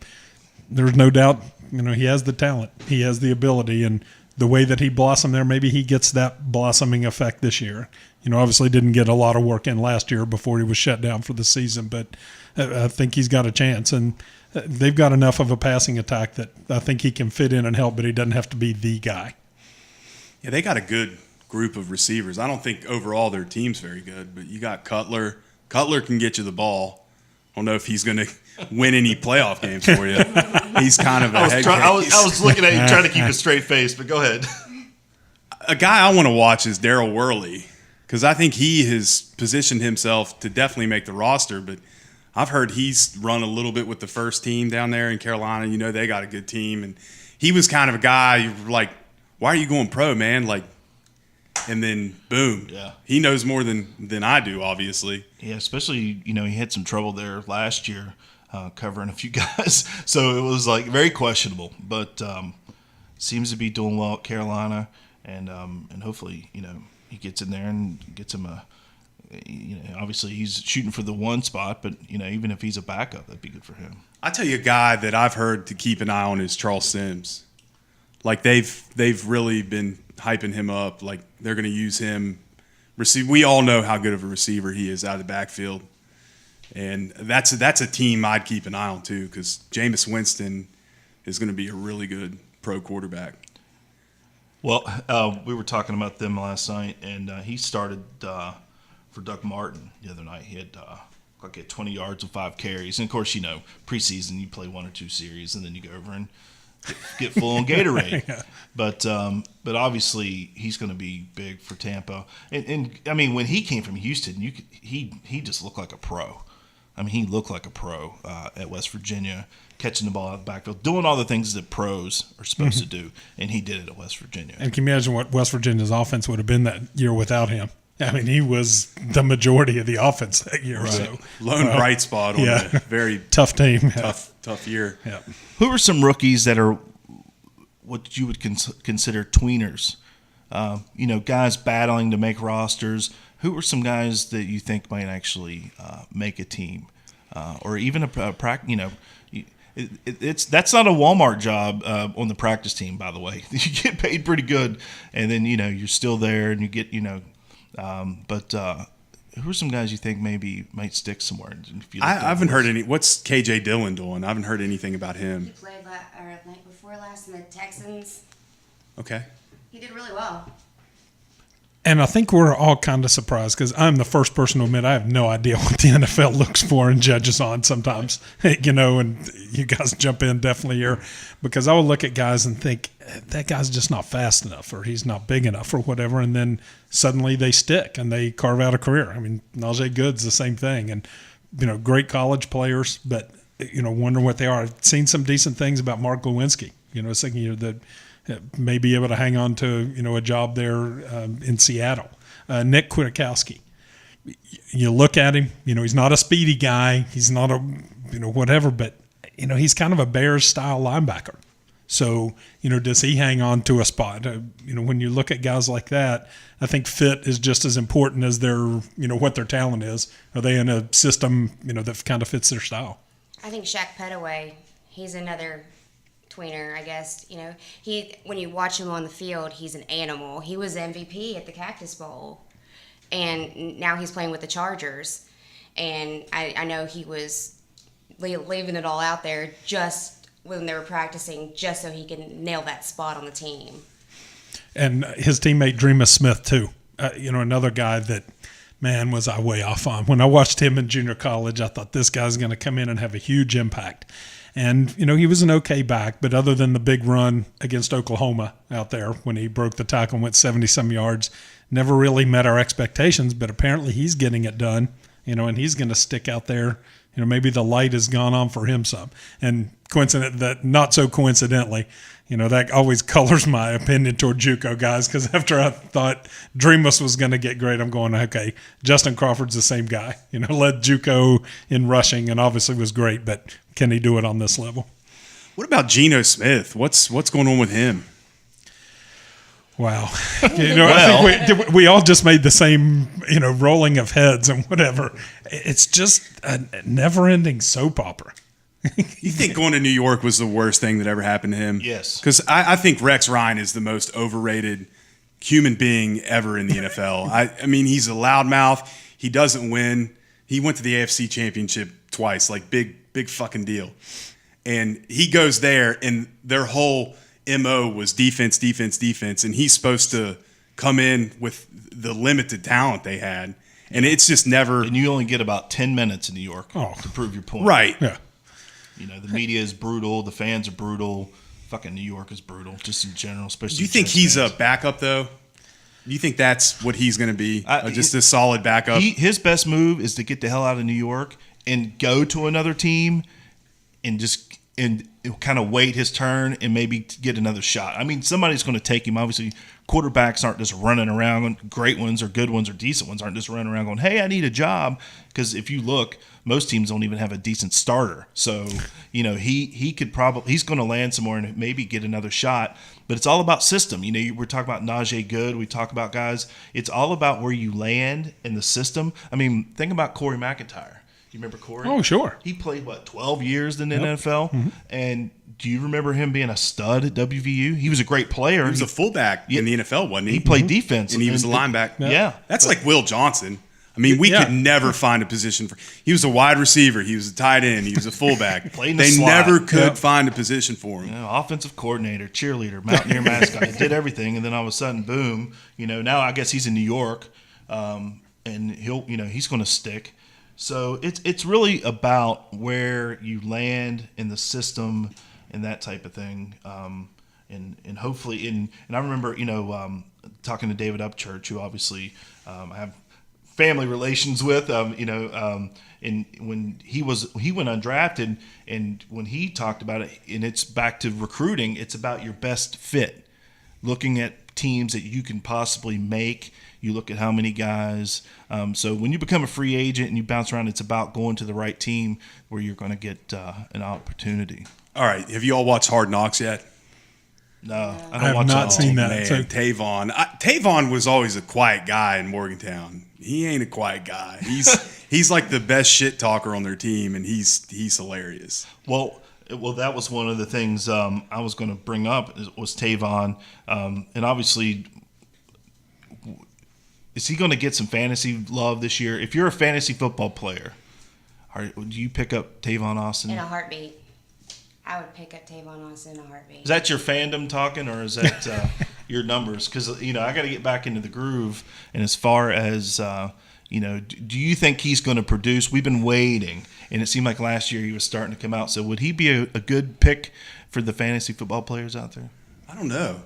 there's no doubt, he has the talent. He has the ability. And the way that he blossomed there, maybe he gets that blossoming effect this year. Obviously didn't get a lot of work in last year before he was shut down for the season. But I think he's got a chance. And they've got enough of a passing attack that I think he can fit in and help, but he doesn't have to be the guy. Yeah, they got a good group of receivers. I don't think overall their team's very good, but you got Cutler. Cutler can get you the ball. I don't know if he's going to win any playoff games for you. He's kind of a head case. I was looking at you trying to keep a straight face, but go ahead. A guy I want to watch is Darryl Worley, because I think he has positioned himself to definitely make the roster, but I've heard he's run a little bit with the first team down there in Carolina. They got a good team, and he was kind of a guy you're like, why are you going pro, man? And then, boom, he knows more than I do, obviously. Yeah, especially, he had some trouble there last year covering a few guys. So it was, very questionable. But seems to be doing well at Carolina. And hopefully, he gets in there and gets him obviously he's shooting for the 1 spot. But, even if he's a backup, that'd be good for him. I tell you a guy that I've heard to keep an eye on is Charles Sims. They've really been hyping him up, they're going to use him. We all know how good of a receiver he is out of the backfield, and that's a team I'd keep an eye on too, because Jameis Winston is going to be a really good pro quarterback. Well, we were talking about them last night, and he started for Doug Martin the other night. He had 20 yards with 5 carries, and of course, preseason you play 1 or 2 series, and then you go over and get full on Gatorade. Yeah. But obviously he's going to be big for Tampa. And when he came from Houston, he just looked like a pro. He looked like a pro at West Virginia, catching the ball out of the backfield, doing all the things that pros are supposed to do, and he did it at West Virginia. And can you imagine what West Virginia's offense would have been that year without him? He was the majority of the offense that year. Right. So lone bright spot on a very tough team, tough year. Yeah. Who are some rookies that are what you would consider tweeners? Guys battling to make rosters. Who are some guys that you think might actually make a team, or even a practice? That's not a Walmart job on the practice team, by the way. You get paid pretty good, and then you're still there, and you get But who are some guys you think maybe might stick somewhere? I haven't heard any. What's KJ Dillon doing? I haven't heard anything about him. He played night before last in the Texans. Okay. He did really well. And I think we're all kind of surprised because I'm the first person to admit I have no idea what the NFL looks for and judges on sometimes, and you guys jump in definitely here because I will look at guys and think that guy's just not fast enough or he's not big enough or whatever. And then suddenly they stick and they carve out a career. I mean, Najee Goode's the same thing and, great college players, but, wonder what they are. I've seen some decent things about Mark Lewinsky, second year that may be able to hang on to, a job there in Seattle. Nick Kwiatkowski, you look at him, he's not a speedy guy. He's not a, whatever, but, he's kind of a Bears-style linebacker. So, does he hang on to a spot? When you look at guys like that, I think fit is just as important as their, what their talent is. Are they in a system, that kind of fits their style? I think Shaq Petaway, he's another tweener, I guess. When you watch him on the field, he's an animal. He was MVP at the Cactus Bowl, and now he's playing with the Chargers. And I know he was leaving it all out there just when they were practicing, just so he can nail that spot on the team. And his teammate Dreamus Smith too. Another guy that, man, was I way off on. When I watched him in junior college, I thought this guy's going to come in and have a huge impact. And, he was an okay back, but other than the big run against Oklahoma out there when he broke the tackle and went 70-some yards, never really met our expectations, but apparently he's getting it done, and he's going to stick out there. Maybe the light has gone on for him some. And not so coincidentally, that always colors my opinion toward JUCO guys because after I thought Dreamus was going to get great, I'm going, okay, Justin Crawford's the same guy. Led JUCO in rushing and obviously was great, but can he do it on this level? What about Geno Smith? What's going on with him? Wow. I think we all just made the same, rolling of heads and whatever. It's just a never-ending soap opera. You think going to New York was the worst thing that ever happened to him? Yes. Because I think Rex Ryan is the most overrated human being ever in the NFL. I mean, he's a loudmouth. He doesn't win. He went to the AFC Championship twice, big fucking deal. And he goes there, and their whole MO was defense, and he's supposed to come in with the limited talent they had. And it's just never... And you only get about 10 minutes in New York to prove your point. Right. Yeah. The media is brutal. The fans are brutal. Fucking New York is brutal, just in general, especially. Do you think he's a backup, though? Do you think that's what he's going to be? Just a solid backup? His best move is to get the hell out of New York and go to another team and kind of wait his turn and maybe get another shot. I mean, somebody's going to take him. Obviously, quarterbacks aren't just running around. Great ones or good ones or decent ones aren't just running around going, hey, I need a job. Because if you look, most teams don't even have a decent starter. So, he could he's going to land somewhere and maybe get another shot. But it's all about system. We're talking about Najee Goode. We talk about guys. It's all about where you land in the system. I mean, think about Corey McIntyre. You remember Corey? Oh, sure. He played, 12 years in the NFL? Mm-hmm. And do you remember him being a stud at WVU? He was a great player. He was a fullback in the NFL, wasn't he? He played defense. And he was a linebacker. Yeah. That's like Will Johnson. I mean, we could never find a position for – he was a wide receiver. He was a tight end. He was a fullback. They never could find a position for him. Offensive coordinator, cheerleader, Mountaineer mascot. He did everything, and then all of a sudden, boom. Now I guess he's in New York, and he's going to stick. So it's really about where you land in the system and that type of thing, and hopefully and I remember talking to David Upchurch, who obviously I have family relations with, and when he went undrafted, and when he talked about it, and it's back to recruiting, it's about your best fit, looking at teams that you can possibly make. You look at how many guys. So when you become a free agent and you bounce around, it's about going to the right team where you're going to get an opportunity. All right. Have you all watched Hard Knocks yet? No, I have not seen that. Man, so. Tavon was always a quiet guy in Morgantown. He ain't a quiet guy. He's like the best shit talker on their team, and he's hilarious. Well, Well, that was one of the things I was going to bring up was Tavon. And obviously, is he going to get some fantasy love this year? If you're a fantasy football player, do you pick up Tavon Austin? In a heartbeat. I would pick up Tavon Austin in a heartbeat. Is that your fandom talking, or is that your numbers? Because, I got to get back into the groove. And as far as, do you think he's going to produce? We've been waiting, and it seemed like last year he was starting to come out. So would he be a good pick for the fantasy football players out there? I don't know.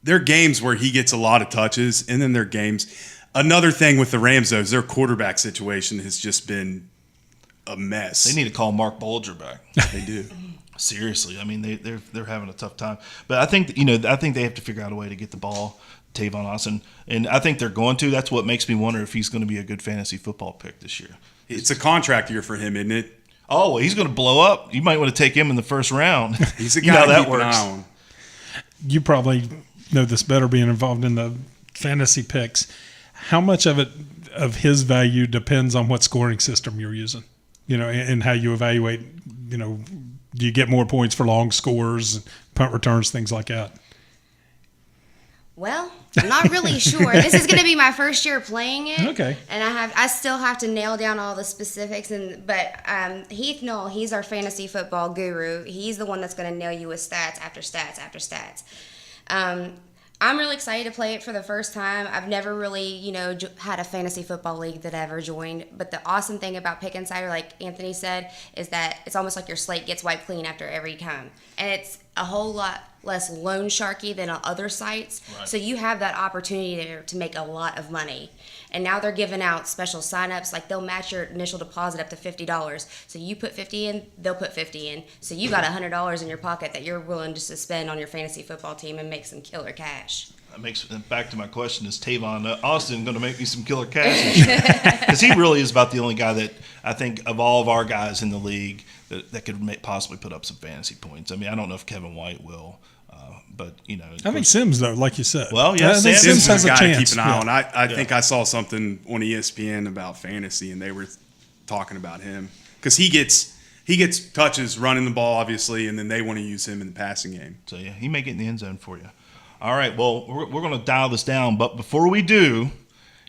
There are games where he gets a lot of touches, and then there are games. Another thing with the Rams, though, is their quarterback situation has just been a mess. They need to call Mark Bulger back. They do. Seriously, I mean they're having a tough time. But I think they have to figure out a way to get the ball to Tavon Austin, and I think they're going to. That's what makes me wonder if he's going to be a good fantasy football pick this year. It's a contract year for him, isn't it? Oh, well, he's going to blow up. You might want to take him in the first round. He's a guy that keep an eye on. You probably know this better, being involved in the fantasy picks. How much of his value depends on what scoring system you're using? And how you evaluate, do you get more points for long scores, punt returns, things like that? Well, I'm not really sure. This is going to be my first year playing it. Okay. And I still have to nail down all the specifics. But Heath Knoll, he's our fantasy football guru. He's the one that's going to nail you with stats after stats after stats. I'm really excited to play it for the first time. I've never really, had a fantasy football league that I ever joined. But the awesome thing about Pick Insider, like Anthony said, is that it's almost like your slate gets wiped clean after every time. And it's a whole lot less loan sharky than on other sites. Right. So you have that opportunity to make a lot of money. And now they're giving out special signups, like they'll match your initial deposit up to $50. So you put $50 in, they'll put $50 in. So you got $100 in your pocket that you're willing just to spend on your fantasy football team and make some killer cash. That makes back to my question: is Tavon Austin going to make me some killer cash this year? Because he really is about the only guy that I think of all of our guys in the league that could possibly put up some fantasy points. I mean, I don't know if Kevin White will. But I think Sims, though, like you said. Well, yeah, Sims has a guy to keep an eye on. I think I saw something on ESPN about fantasy, and they were talking about him because he gets touches running the ball, obviously, and then they want to use him in the passing game. So yeah, he may get in the end zone for you. All right, well, we're going to dial this down, but before we do,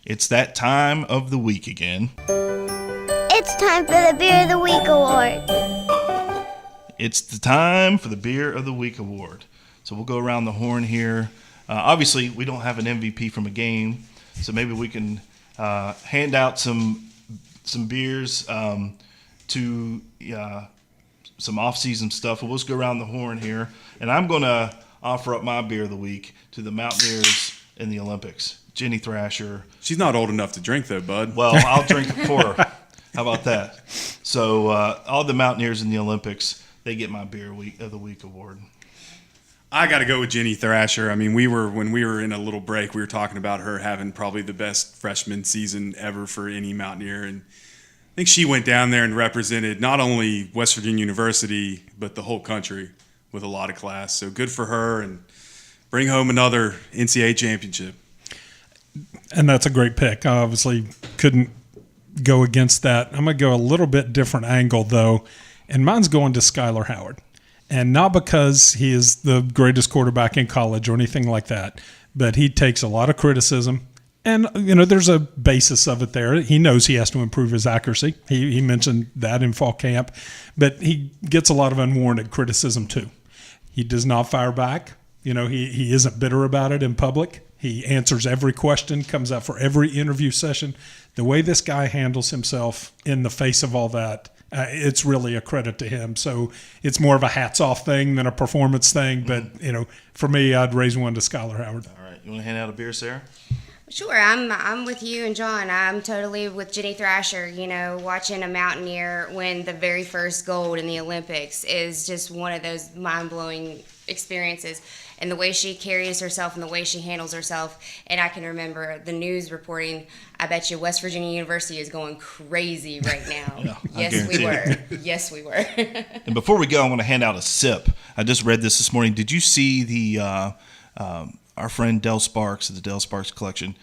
it's that time of the week again. It's time for the Beer of the Week Award. It's the time for the Beer of the Week Award. So we'll go around the horn here. Obviously, we don't have an MVP from a game, so maybe we can hand out some beers to some off-season stuff. We'll just go around the horn here, and I'm going to offer up my Beer of the Week to the Mountaineers in the Olympics. Jenny Thrasher. She's not old enough to drink, though, bud. Well, I'll drink it for her. How about that? So all the Mountaineers in the Olympics, they get my Beer of the Week award. I got to go with Jenny Thrasher. I mean, when we were in a little break, we were talking about her having probably the best freshman season ever for any Mountaineer. And I think she went down there and represented not only West Virginia University, but the whole country with a lot of class. So good for her, and bring home another NCAA championship. And that's a great pick. I obviously couldn't go against that. I'm going to go a little bit different angle, though, and mine's going to Skylar Howard. And not because he is the greatest quarterback in college or anything like that, but he takes a lot of criticism. And, there's a basis of it there. He knows he has to improve his accuracy. He mentioned that in fall camp. But he gets a lot of unwarranted criticism, too. He does not fire back. He isn't bitter about it in public. He answers every question, comes out for every interview session. The way this guy handles himself in the face of all that, it's really a credit to him. So it's more of a hats off thing than a performance thing. But, for me, I'd raise one to Skylar Howard. All right. You want to hand out a beer, Sarah? Sure. I'm with you and John. I'm totally with Jenny Thrasher. Watching a Mountaineer win the very first gold in the Olympics is just one of those mind-blowing experiences. And the way she carries herself and the way she handles herself. And I can remember the news reporting, I bet you West Virginia University is going crazy right now. No, yes, we were. Yes, we were. And before we go, I want to hand out a sip. I just read this morning. Did you see the our friend Dell Sparks at the Dell Sparks Collection?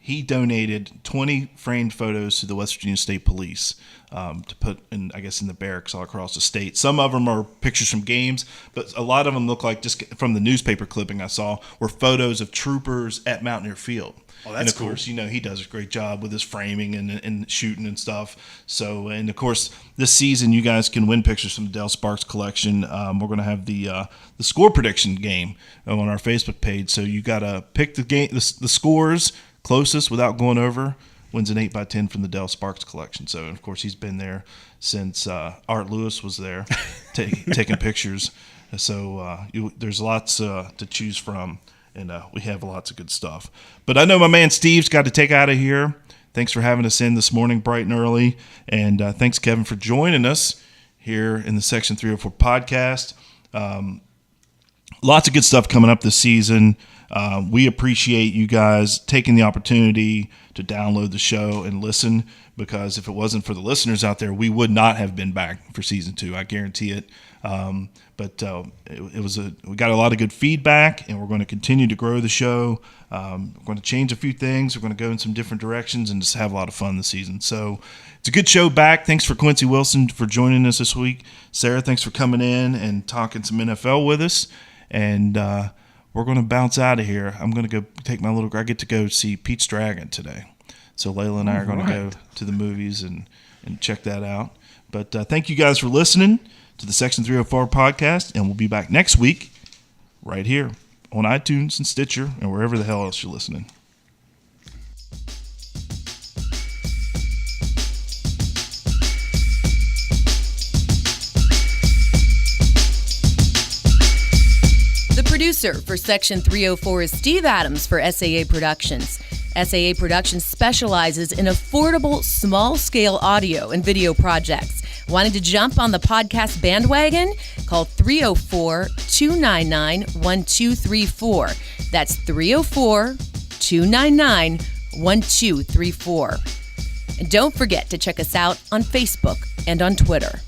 he donated 20 framed photos to the West Virginia State Police to put in, I guess, in the barracks all across the state. Some of them are pictures from games, but a lot of them look like, just from the newspaper clipping I saw, were photos of troopers at Mountaineer Field. Oh, that's and of cool. course, he does a great job with his framing and shooting and stuff. So, and of course, this season you guys can win pictures from the Dale Sparks collection. We're going to have the score prediction game on our Facebook page. So you got to pick the scores closest without going over. Wins an 8x10 from the Dale Sparks collection. So, of course, he's been there since Art Lewis was there taking pictures. So there's lots to choose from. And we have lots of good stuff. But I know my man Steve's got to take out of here. Thanks for having us in this morning bright and early. And thanks, Kevin, for joining us here in the Section 304 podcast. Lots of good stuff coming up this season. We appreciate you guys taking the opportunity to download the show and listen, because if it wasn't for the listeners out there, we would not have been back for season 2. I guarantee it. But we got a lot of good feedback, and we're going to continue to grow the show. We're going to change a few things. We're going to go in some different directions and just have a lot of fun this season. So it's a good show back. Thanks for Quincy Wilson for joining us this week. Sarah, thanks for coming in and talking some NFL with us. And we're going to bounce out of here. I'm going to go take I get to go see Pete's Dragon today. So Layla and I are going to go to the movies and check that out. But thank you guys for listening to the Section 304 podcast, and we'll be back next week right here on iTunes and Stitcher and wherever the hell else you're listening. The producer for Section 304 is Steve Adams for SAA Productions. SAA Productions specializes in affordable, small-scale audio and video projects. Wanting to jump on the podcast bandwagon? Call 304-299-1234. That's 304-299-1234. And don't forget to check us out on Facebook and on Twitter.